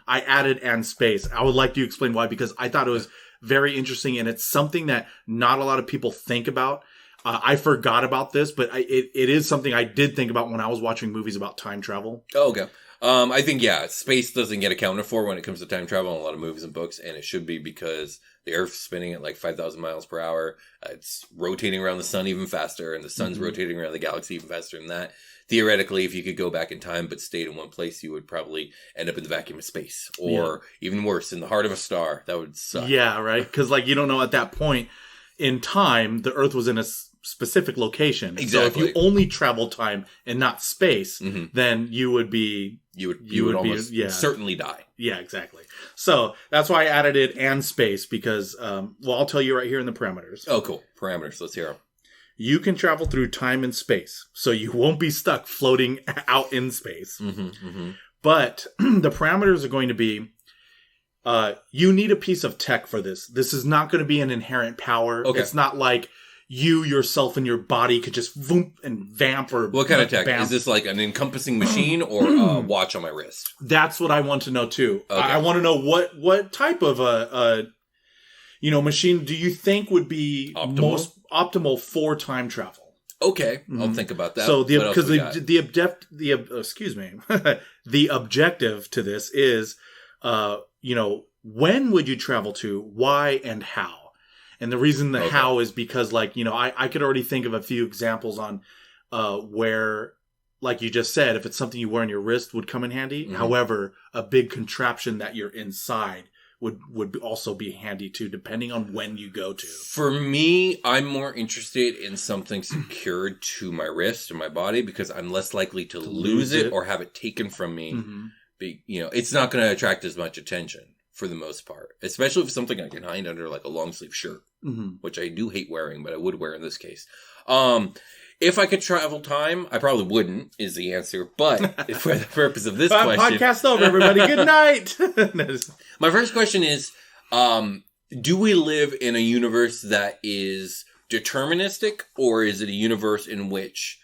I added and space. I would like you to explain why, because I thought it was very interesting, and it's something that not a lot of people think about. I forgot about this, but it is something I did think about when I was watching movies about time travel. Oh, okay. I think, space doesn't get accounted for when it comes to time travel in a lot of movies and books, and it should be because the Earth's spinning at like 5,000 miles per hour. It's rotating around the sun even faster, and the sun's rotating around the galaxy even faster than that. Theoretically, if you could go back in time but stayed in one place, you would probably end up in the vacuum of space. Or even worse, in the heart of a star. That would suck. Yeah, right? Because you don't know at that point in time, the Earth was in a specific location. Exactly. So if you only travel time and not space, then you would be... You would almost certainly die. Yeah, exactly. So that's why I added it and space because, I'll tell you right here in the parameters. Oh, cool. Parameters. Let's hear them. You can travel through time and space, so you won't be stuck floating out in space. But the parameters are going to be, you need a piece of tech for this. This is not going to be an inherent power. Okay. It's not like you yourself and your body could just voom and vamp or... What kind of tech? Vamp. Is this like an encompassing machine or a watch on my wrist? That's what I want to know too. Okay. I want to know what type of a machine do you think would be most optimal for time travel? Okay, I'll think about that. So the objective to this is, when would you travel to, why, and how? And the reason how is because, I could already think of a few examples on where, like you just said, if it's something you wear on your wrist would come in handy. However, a big contraption that you're inside would also be handy too, depending on when you go to. For me, I'm more interested in something secured to my wrist or my body because I'm less likely to lose it or have it taken from me It's not going to attract as much attention for the most part, especially if it's something I can hide under like a long sleeve shirt, which I do hate wearing, but I would wear in this case. If I could travel time, I probably wouldn't, is the answer. But for the purpose of this question... Podcast over, everybody. Good night. My first question is, do we live in a universe that is deterministic, or is it a universe in which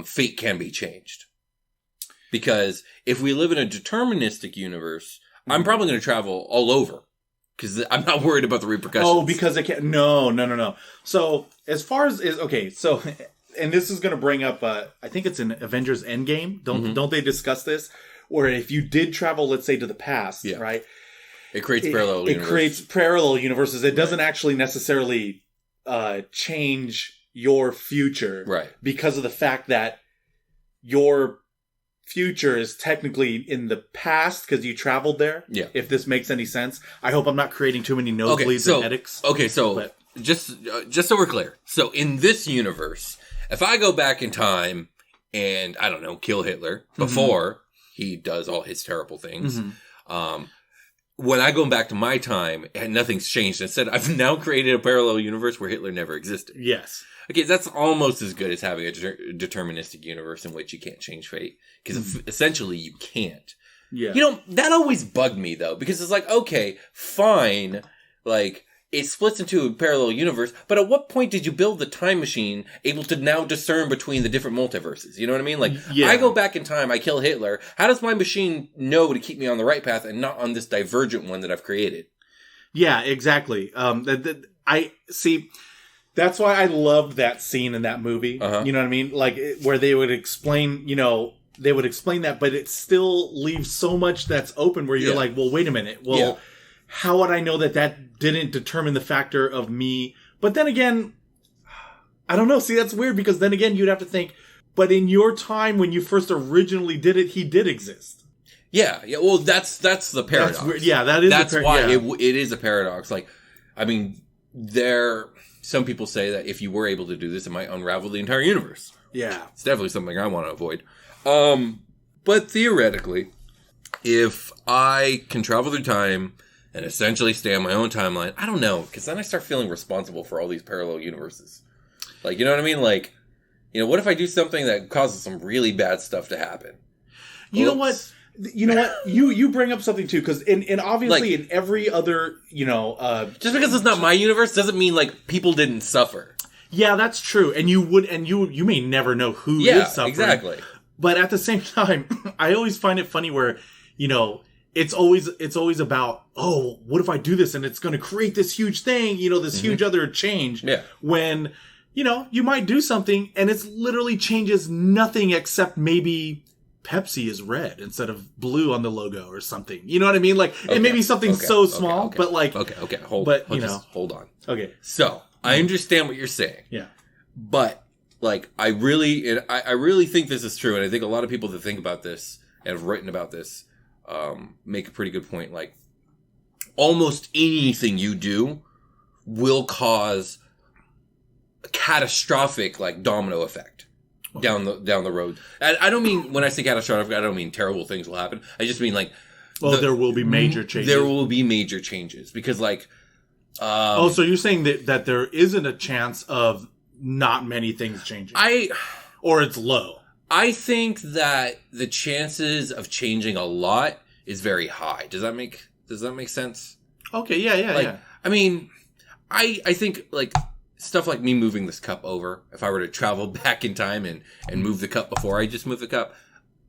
fate can be changed? Because if we live in a deterministic universe, I'm probably going to travel all over. Because I'm not worried about the repercussions. Oh, because it can't... No. So, as far as... Okay, so... And this is going to bring up, I think it's in Avengers Endgame. Don't they discuss this? Or if you did travel, let's say, to the past, right? It creates parallel universes. It creates parallel universes. It doesn't actually necessarily change your future. Right. Because of the fact that your future is technically in the past because you traveled there. Yeah. If this makes any sense. I hope I'm not creating too many nosebleeds and headaches. Okay, so just so we're clear. So in this universe... If I go back in time and, I don't know, kill Hitler before he does all his terrible things, when I go back to my time and nothing's changed, instead I've now created a parallel universe where Hitler never existed. Yes. Okay, that's almost as good as having a deterministic universe in which you can't change fate. Because essentially you can't. Yeah. That always bugged me, though, because it's like, okay, fine, like... It splits into a parallel universe, but at what point did you build the time machine able to now discern between the different multiverses? You know what I mean? Like, I go back in time, I kill Hitler. How does my machine know to keep me on the right path and not on this divergent one that I've created? Yeah, exactly. I see. That's why I loved that scene in that movie. You know what I mean? Like, where they would explain, that, but it still leaves so much that's open where you're like, well, wait a minute. Well, how would I know that didn't determine the factor of me? But then again, I don't know. See, that's weird because then again, you'd have to think, but in your time when you first originally did it, he did exist. Yeah. Well, that's the paradox. That's weird. Yeah, that is. That's why it is a paradox. Like, I mean, some people say that if you were able to do this, it might unravel the entire universe. Yeah, it's definitely something I want to avoid. But theoretically, if I can travel through time and essentially stay on my own timeline, I don't know, because then I start feeling responsible for all these parallel universes. Like, you know what I mean? Like, what if I do something that causes some really bad stuff to happen? You know what? You bring up something too, because in obviously in every other, just because it's not my universe doesn't mean like people didn't suffer. Yeah, that's true, and you may never know who is suffering. Exactly. But at the same time, I always find it funny where it's always about, oh, what if I do this and it's going to create this huge thing, this huge other change. Yeah. When, you might do something and it's literally changes nothing except maybe Pepsi is red instead of blue on the logo or something. You know what I mean? Like, it may be something so small, but like... Okay, hold on. Okay. So, I understand what you're saying. Yeah. But, like, I really think this is true, and I think a lot of people that think about this and have written about this make a pretty good point. Like, almost anything you do will cause a catastrophic, like, domino effect down the road. I don't mean, when I say catastrophic, I don't mean terrible things will happen. I just mean, like... there will be major changes. There will be major changes. Because, like... so you're saying that there isn't a chance of not many things changing? Or it's low? I think that the chances of changing a lot is very high. Does that make sense? Okay, yeah. I mean, I think, like, stuff like me moving this cup over, if I were to travel back in time and move the cup before I just move the cup,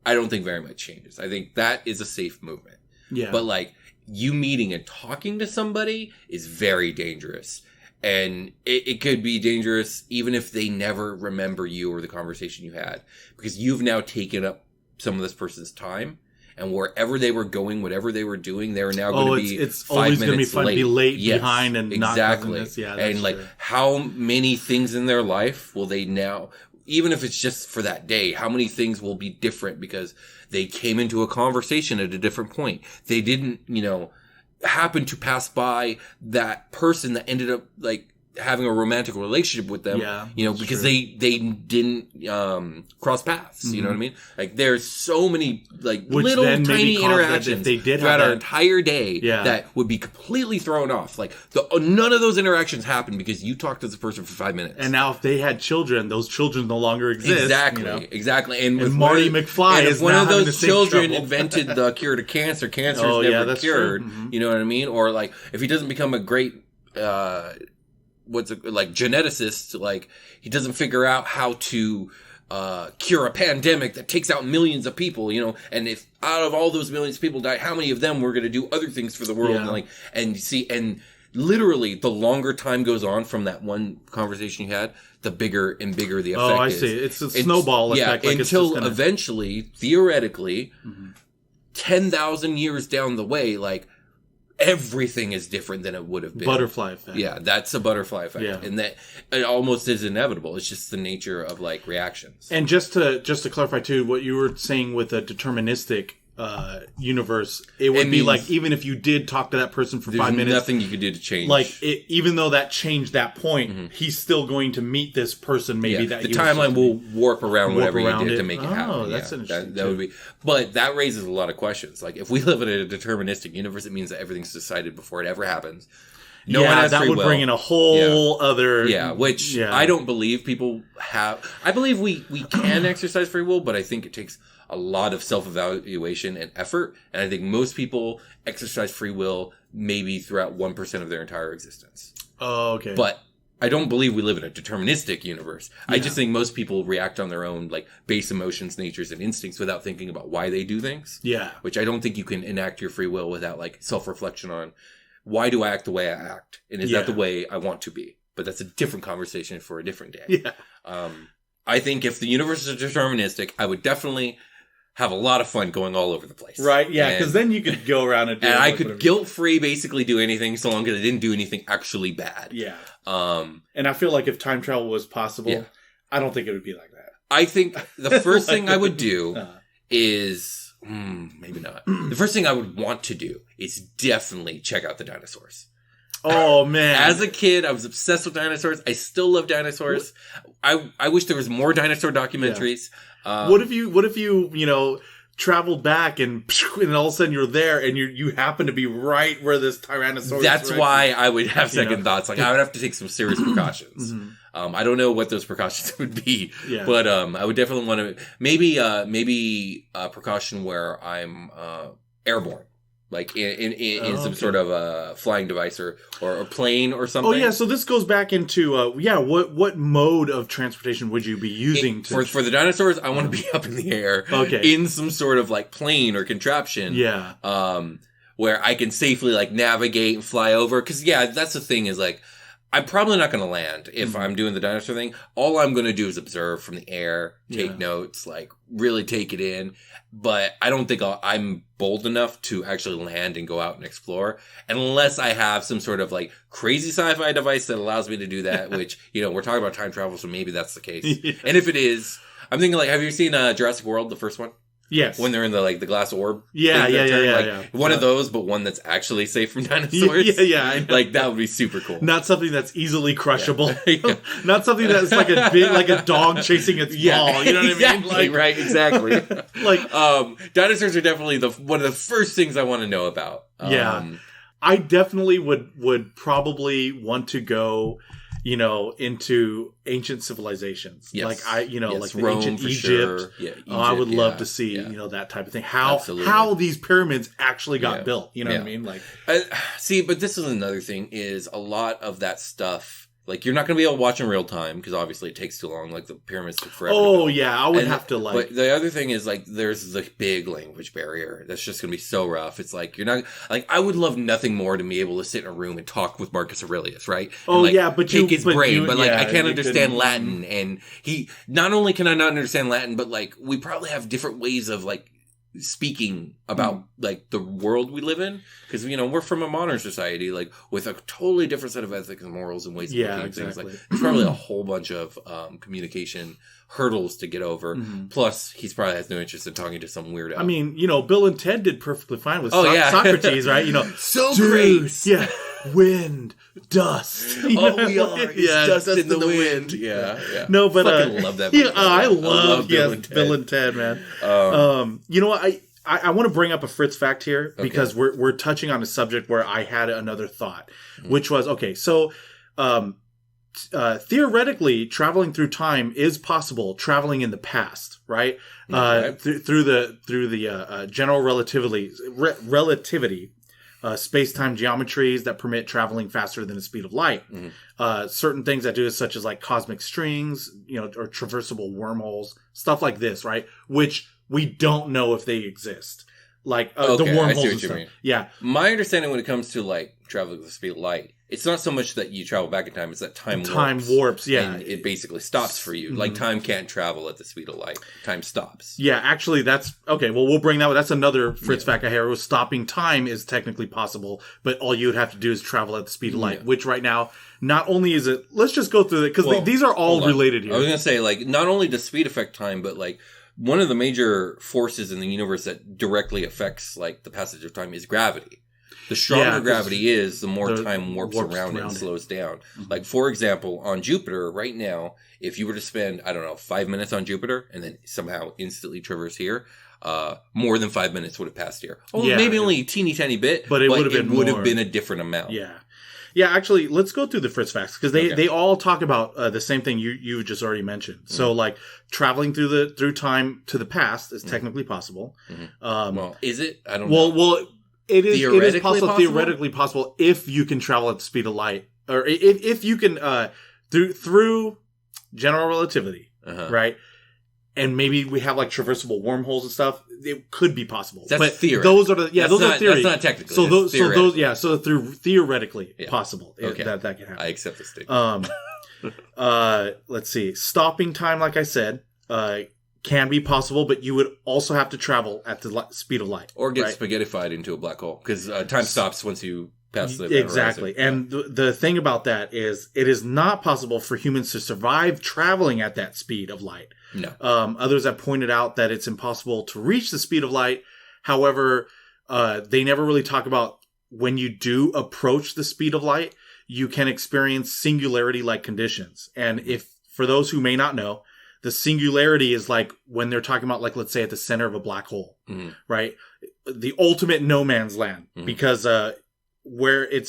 I don't think very much changes. I think that is a safe movement. Yeah. But, like, you meeting and talking to somebody is very dangerous. And it could be dangerous even if they never remember you or the conversation you had. Because you've now taken up some of this person's time. And wherever they were going, whatever they were doing, they're now going to be it's 5 always going to be minutes fun late. to be late, Yes, behind, and exactly. not this. Yeah, that's and, like, true. how many things in their life will they now... Even if it's just for that day, how many things will be different because they came into a conversation at a different point? They didn't, happen to pass by that person that ended up, like, having a romantic relationship with them, because they didn't cross paths. You know what I mean? Like there's so many like little tiny interactions they did throughout our entire day that would be completely thrown off. Like none of those interactions happened because you talked to this person for 5 minutes. And now if they had children, those children no longer exist. Exactly. And with Marty McFly is one of those children invented the cure to cancer. Cancer is never cured. You know what I mean? Or like if he doesn't become a great geneticist, like he doesn't figure out how to cure a pandemic that takes out millions of people, and if out of all those millions of people die, how many of them were going to do other things for the world? And literally the longer time goes on from that one conversation you had, the bigger and bigger the effect is. Oh, I see. It's a snowball effect. Like until eventually, theoretically, 10,000 years down the way, like, everything is different than it would have been. Butterfly effect. Yeah, that's a butterfly effect. Yeah. And that it almost is inevitable. It's just the nature of like reactions. And just to clarify too, what you were saying with a deterministic universe, it would be like even if you did talk to that person for 5 minutes, nothing you could do to change. Like even though that changed that point, he's still going to meet this person. Maybe that the timeline will warp around whatever you did to make it happen. Oh, that's interesting. That would be, but that raises a lot of questions. Like if we live in a deterministic universe, it means that everything's decided before it ever happens. No one has that free would will. bring in a whole other... which I don't believe people have. I believe we can exercise free will, but I think it takes a lot of self-evaluation and effort. And I think most people exercise free will maybe throughout 1% of their entire existence. Oh, okay. But I don't believe we live in a deterministic universe. I just think most people react on their own like base emotions, natures, and instincts without thinking about why they do things. Yeah. Which I don't think you can enact your free will without like self-reflection on why do I act the way I act? And is that the way I want to be? But that's a different conversation for a different day. Yeah. I think if the universe is deterministic, I would definitely have a lot of fun going all over the place. Right, yeah, because then you could go around and do and I could guilt-free basically do anything so long as I didn't do anything actually bad. Yeah. And I feel like if time travel was possible, I don't think it would be like that. I think the first thing I would do is... maybe not. The first thing I would want to do is definitely check out the dinosaurs. Oh, man. As a kid, I was obsessed with dinosaurs. I still love dinosaurs. I wish there was more dinosaur documentaries. Yeah. What if you traveled back and all of a sudden you're there and you happen to be right where this Tyrannosaurus... That's why I would have second thoughts. Like, I would have to take some serious precautions. I don't know what those precautions would be, but I would definitely want to... Maybe a precaution where I'm airborne. Like in some sort of a flying device or a plane or something. Oh yeah, so this goes back into what mode of transportation would you be using for the dinosaurs? I want to be up in the air, in some sort of like plane or contraption, where I can safely like navigate and fly over. Because that's the thing is like I'm probably not going to land if I'm doing the dinosaur thing. All I'm going to do is observe from the air, take notes, like really take it in. But I don't think I'm bold enough to actually land and go out and explore unless I have some sort of like crazy sci-fi device that allows me to do that, which, we're talking about time travel, so maybe that's the case. And if it is, I'm thinking like, have you seen Jurassic World, the first one? Yes. When they're in the glass orb. Yeah. One of those, but one that's actually safe from dinosaurs. Yeah. Like that would be super cool. Not something that's easily crushable. Not something that's like a big, like a dog chasing its ball. You know what I mean? Like, right, exactly. Dinosaurs are definitely one of the first things I want to know about. I definitely would probably want to go, into ancient civilizations. Yes. Like like Rome, ancient Egypt. Sure. Yeah, Egypt. I would love to see, that type of thing. How these pyramids actually got built. You know what I mean? Like, see, but this is another thing is a lot of that stuff. Like, you're not going to be able to watch in real time because obviously it takes too long. Like, the pyramids took forever. Oh, yeah. I would have to, like... But the other thing is, like, there's the big language barrier. That's just going to be so rough. It's like, you're not... Like, I would love nothing more to be able to sit in a room and talk with Marcus Aurelius, right? And, but take his brain. But, I can't understand Latin. And he... Not only can I not understand Latin, but, like, we probably have different ways of, like, speaking about like the world we live in, because we're from a modern society like with a totally different set of ethics and morals and ways of looking at things. Like there's probably a whole bunch of communication hurdles to get over. Plus he's probably has no interest in talking to some weirdo. I mean, Bill and Ted did perfectly fine with Socrates, right? So great. Yeah. wind, dust. All we are is Yeah, dust in the wind. Yeah. No, but Fucking love that movie. Yeah, I love Bill and Ted. Bill and Ted, man. You know what? I want to bring up a Fritz fact here because we're touching on a subject where I had another thought, which was so theoretically, traveling through time is possible. Traveling in the past, right? Through the general relativity, space-time geometries that permit traveling faster than the speed of light. Certain things that do it, such as like cosmic strings, or traversable wormholes, stuff like this, right? Which we don't know if they exist. Like the wormholes and stuff. Yeah. My understanding when it comes to like traveling with the speed of light, it's not so much that you travel back in time; it's that time warps. Yeah, and it basically stops for you. Like time can't travel at the speed of light; time stops. Yeah, actually, that's okay. Well, we'll bring that. That's another Fritz fact I hear. Was stopping time is technically possible, but all you would have to do is travel at the speed of light. Which right now, not only is it. Let's just go through it because these are all related here. I was gonna say like not only does speed affect time, but like. One of the major forces in the universe that directly affects like the passage of time is gravity. The stronger gravity is, the more time warps around it and slows down. Like, for example, on Jupiter right now, if you were to spend, 5 minutes on Jupiter and then somehow instantly traverse here, more than 5 minutes would have passed here. Oh, maybe only a teeny tiny bit, but it would have been a different amount. Yeah. Yeah, actually, let's go through the Fritz facts because they all talk about the same thing you just already mentioned. So, like traveling through time to the past is technically possible. Well, is it? I don't know. Well, it is possible, theoretically possible if you can travel at the speed of light, or if you can through general relativity, right? And maybe we have like traversable wormholes and stuff. It could be possible. That's theory. Those are those are theories. That's not technically. So through theoretically possible that can happen. I accept the statement. Let's see. Stopping time, like I said, can be possible, but you would also have to travel at the speed of light, or get spaghettified into a black hole because time stops once you. Exactly. And the thing about that is it is not possible for humans to survive traveling at that speed of light. No. Others have pointed out that it's impossible to reach the speed of light. However, they never really talk about when you do approach the speed of light, you can experience singularity-like conditions. And for those who may not know, the singularity is like when they're talking about, like, let's say at the center of a black hole, right? The ultimate no man's land, because where it's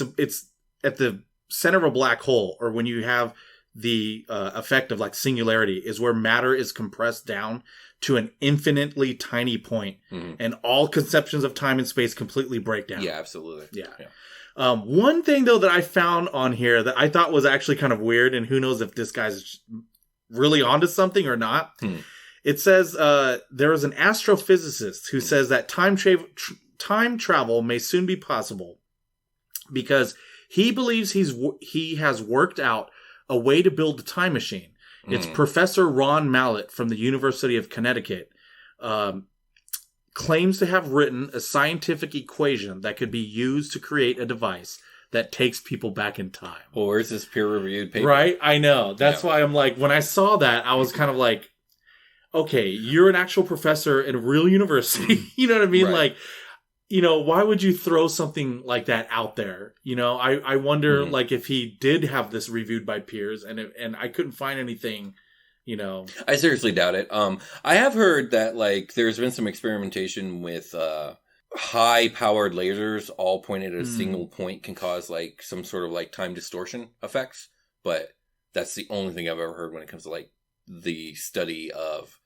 at the center of a black hole, or when you have the effect of like singularity, is where matter is compressed down to an infinitely tiny point, and all conceptions of time and space completely break down. Yeah, absolutely. Yeah. One thing though that I found on here that I thought was actually kind of weird, and who knows if this guy's really onto something or not. It says there is an astrophysicist who says that time travel may soon be possible, because he believes he has worked out a way to build a time machine. It's Professor Ron Mallett from the University of Connecticut claims to have written a scientific equation that could be used to create a device that takes people back in time. Well, where's this peer-reviewed paper? Right? I know. That's why I'm like, when I saw that, I was kind of like, okay, you're an actual professor in a real university. You know what I mean? Right. Like, why would you throw something like that out there? I wonder, like, if he did have this reviewed by peers, and I couldn't find anything, I seriously doubt it. I have heard that, like, there's been some experimentation with high-powered lasers all pointed at a single point can cause, like, some sort of, like, time distortion effects. But that's the only thing I've ever heard when it comes to, like, the study of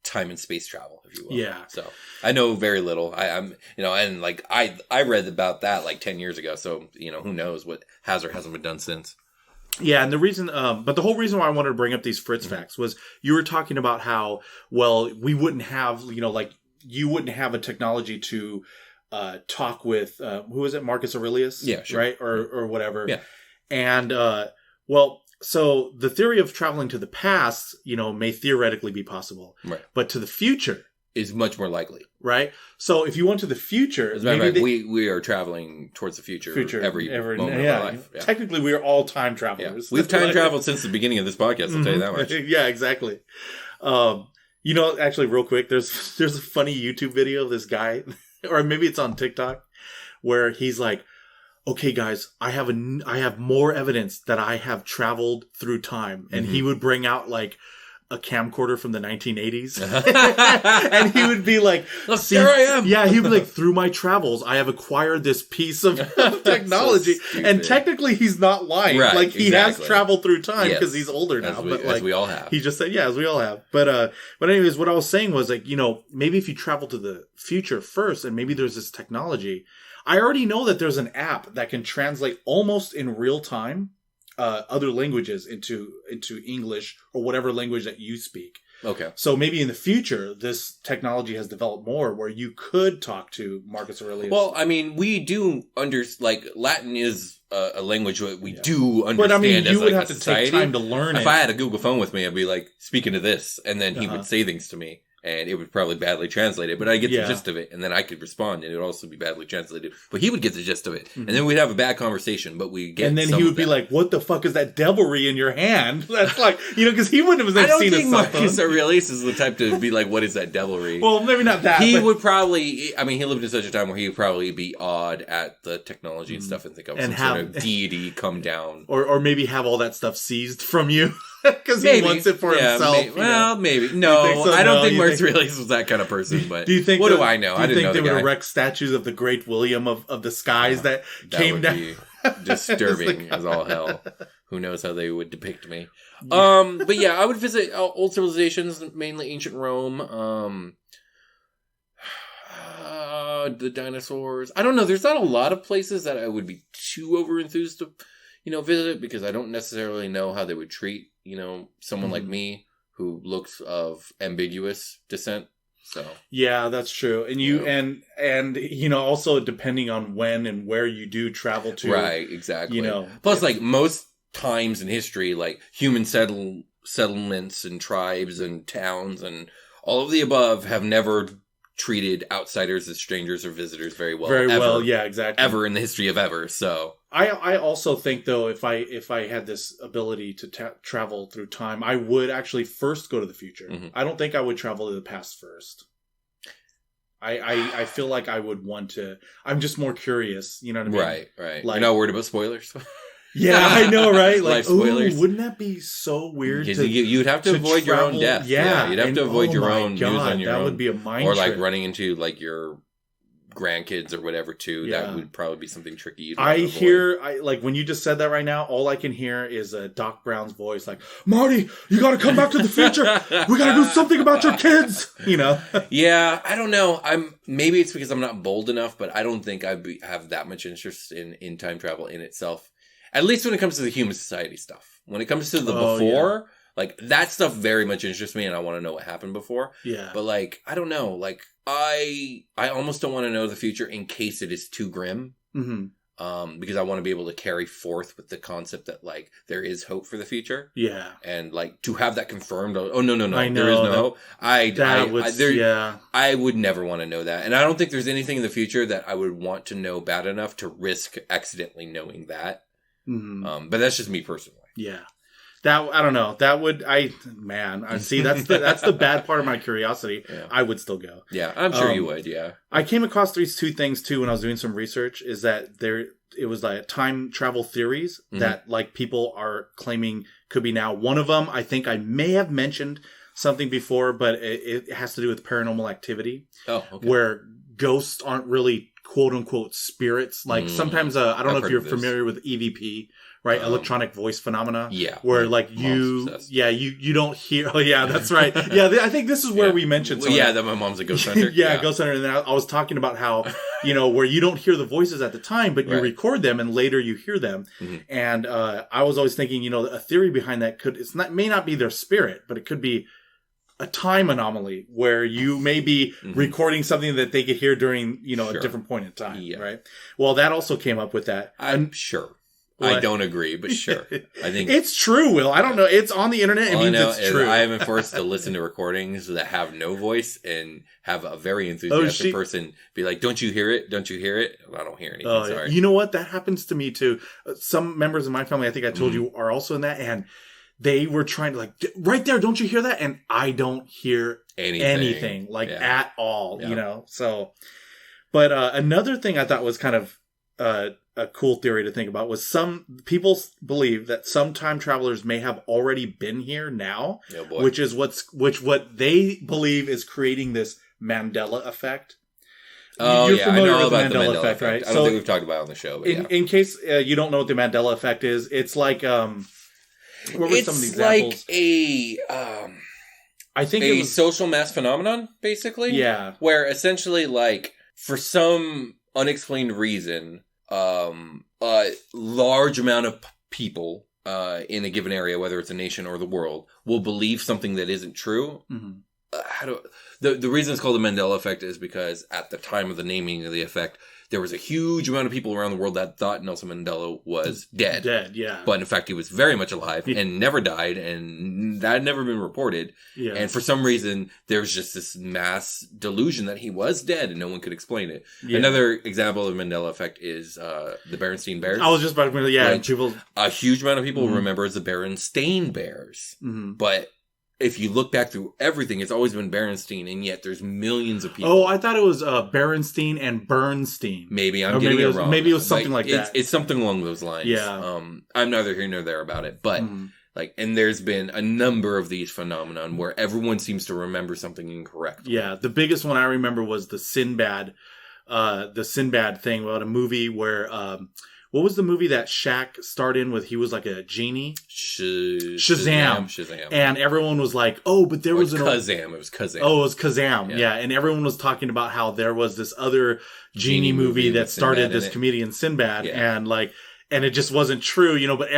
time and space travel, if you will. Yeah. So I know very little. I'm and like I read about that like 10 years ago. So, who knows what has or hasn't been done since. Yeah. And the reason, but the whole reason why I wanted to bring up these Fritz facts was you were talking about how, well, we wouldn't have, like you wouldn't have a technology to talk with, who is it? Marcus Aurelius? Yeah, sure. Right. Or whatever. Yeah. And, so the theory of traveling to the past, may theoretically be possible. Right. But to the future is much more likely. Right? So if you went to the future, as a matter of fact, we are traveling towards the future every moment of our life. Yeah. Technically, we are all time travelers. Yeah. We've time traveled since the beginning of this podcast, I'll tell you that much. Yeah, exactly. Actually, real quick, there's a funny YouTube video of this guy, or maybe it's on TikTok, where he's like, okay, guys, I have more evidence that I have traveled through time. And he would bring out like a camcorder from the 1980s. And he would be like, look, there I am. Yeah, he'd be like, through my travels, I have acquired this piece of technology. So and technically he's not lying. Right, like he has traveled through time because Yes. he's older now. As we all have. He just said, yeah, as we all have. But anyways, what I was saying was like, maybe if you travel to the future first and maybe there's this technology. I already know that there's an app that can translate almost in real time other languages into English or whatever language that you speak. Okay. So maybe in the future, this technology has developed more where you could talk to Marcus Aurelius. Well, I mean, we do Latin is a language that we do understand. But I mean, as you would a have to society. take time to learn it. If I had a Google phone with me, I'd be like speaking to this, and then he would say things to me. And it would probably badly translate it, but I get the gist of it, and then I could respond, and it would also be badly translated. But he would get the gist of it, and then we'd have a bad conversation. But we get, and then he would be like, "What the fuck is that devilry in your hand?" That's like, because he wouldn't have seen a cell phone. I don't think Marcus Aurelius is the type to be like, "What is that devilry?" Well, maybe not that. He would probably. I mean, he lived in such a time where he would probably be awed at the technology and stuff, and think of some sort of deity come down, or maybe have all that stuff seized from you. Because he wants it for himself. Maybe. No, I don't think Marcus Aurelius was that kind of person. But do you think? What do I know? I didn't know they the would erect statues of the great William of the skies that came down? Be disturbing as all hell. Who knows how they would depict me? But yeah, I would visit old civilizations, mainly ancient Rome. The dinosaurs. I don't know. There's not a lot of places that I would be too over enthused to, visit because I don't necessarily know how they would treat, someone like me who looks of ambiguous descent. So yeah, that's true. And and also depending on when and where you do travel to. Right, exactly. Plus like most times in history, like human settlements and tribes and towns and all of the above have never treated outsiders as strangers or visitors very well. Very well, yeah, exactly. Ever in the history of ever. So I also think though, if I had this ability to travel through time, I would actually first go to the future. I don't think I would travel to the past first. I feel like I would want to. I'm just more curious. You know what I mean? Right. Like, you're not worried about spoilers. Yeah, I know, right? Like, spoilers. Wouldn't that be so weird? You'd have to avoid your own death. Yeah, you'd have to avoid your own news on your own. That would be a mind or like trip. running into like your grandkids or whatever too. Yeah. That would probably be something tricky. Like when you just said that right now, all I can hear is Doc Brown's voice, like, "Marty, you got to come back to the future. We got to do something about your kids." Yeah, I don't know. Maybe it's because I'm not bold enough, but I don't think I'd have that much interest in time travel in itself. At least when it comes to the human society stuff. When it comes to the before, like that stuff very much interests me and I want to know what happened before. Yeah. But like, I don't know. Like I almost don't want to know the future in case it is too grim. Mm-hmm. Because I want to be able to carry forth with the concept that like there is hope for the future. Yeah. And like to have that confirmed. Oh no, I know, there is no hope. I would never want to know that. And I don't think there's anything in the future that I would want to know bad enough to risk accidentally knowing that. Mm-hmm. But that's just me personally. Yeah, that I don't know. That would I see. That's the bad part of my curiosity. Yeah. I would still go. Yeah, I'm sure you would. Yeah, I came across these two things too when I was doing some research. Is that it was like time travel theories that like people are claiming could be now. One of them, I think I may have mentioned something before, but it has to do with paranormal activity. Oh, okay. Where ghosts aren't really quote unquote spirits. Like sometimes, I don't know if you're familiar with EVP, right? Electronic voice phenomena. Yeah. Where like you don't hear. Oh yeah, that's right. Yeah. I think this is where we mentioned something. Yeah, that my mom's a ghost hunter. Ghost hunter. And then I was talking about how, where you don't hear the voices at the time, but you record them and later you hear them. Mm-hmm. And, I was always thinking, a theory behind that may not be their spirit, but it could be a time anomaly where you may be recording something that they could hear during, a different point in time, right? Well, that also came up with that. I'm sure. What? I don't agree, but sure. I think it's true, Will. I don't know. It's on the internet. It means it's true. I have been forced to listen to recordings that have no voice and have a very enthusiastic person be like, "Don't you hear it? Don't you hear it?" Well, I don't hear anything. Sorry. You know what? That happens to me too. Some members of my family, I think I told you, are also in that, and they were trying to like, right there, don't you hear that? And I don't hear anything at all, So, but another thing I thought was kind of a cool theory to think about was some people believe that some time travelers may have already been here now, Oh boy. which is what they believe is creating this Mandela effect. Oh, You're yeah, I familiar know with the about the Mandela Mandela effect, right? I don't think we've talked about it on the show, but in case you don't know what the Mandela effect is, it's like what were some of the examples? It's like I think a it was social mass phenomenon, basically. Yeah. Where essentially, like, for some unexplained reason, a large amount of people in a given area, whether it's a nation or the world, will believe something that isn't true. Mm-hmm. The reason it's called the Mandela Effect is because at the time of the naming of the effect, there was a huge amount of people around the world that thought Nelson Mandela was dead. Dead, yeah. But in fact, he was very much alive and never died, and that had never been reported. Yeah. And for some reason, there was just this mass delusion that he was dead, and no one could explain it. Yeah. Another example of the Mandela Effect is the Berenstein Bears. I was just about to, yeah. Which People, a huge amount of people remember as the Berenstein Bears. mm-hmm. But if you look back through everything, it's always been Berenstein, and yet there's millions of people. Oh, I thought it was Berenstein and Bernstein. Maybe I'm Or getting maybe it wrong. Maybe it was something like that. It's something along those lines. Yeah. I'm neither here nor there about it, but like, and there's been a number of these phenomenon where everyone seems to remember something incorrect. Yeah, the biggest one I remember was the Sinbad thing about a movie where what was the movie that Shaq starred in with? He was like a genie. Shazam. And everyone was like, "Oh, but there was Kazam." It was Kazam. Oh, it was Kazam. Yeah, and everyone was talking about how there was this other genie movie that started this comedian Sinbad, and it just wasn't true, you know, but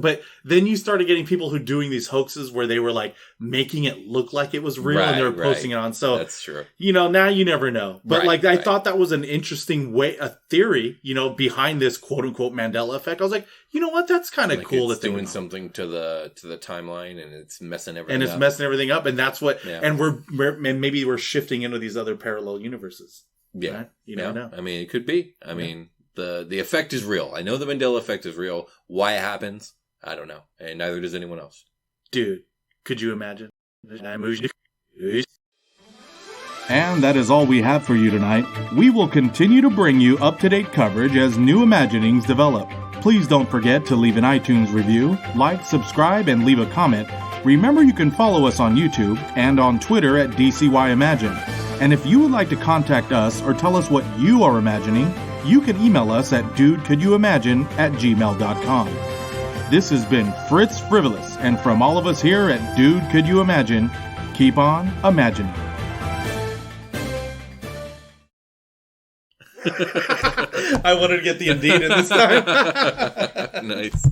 but then you started getting people who doing these hoaxes where they were like making it look like it was real and they were posting it on. So that's true. You know, now you never know. But I thought that was an interesting a theory, you know, behind this quote unquote Mandela effect. I was like, you know what? That's kind of cool. It's doing something to the timeline and it's messing everything up. And it's messing everything up. And that's what, and maybe we're shifting into these other parallel universes. Yeah. Right? You never know. I mean, it could be. I mean, the effect is real. I know the Mandela effect is real. Why it happens, I don't know. And neither does anyone else. Dude, could you imagine? And that is all we have for you tonight. We will continue to bring you up-to-date coverage as new imaginings develop. Please don't forget to leave an iTunes review, like, subscribe, and leave a comment. Remember, you can follow us on YouTube and on Twitter at DCYImagine. And if you would like to contact us or tell us what you are imagining, you can email us at dudecouldyouimagine@gmail.com. This has been Fritz Frivolous, and from all of us here at Dude Could You Imagine, keep on imagining. I wanted to get the Indeed in this time. Nice.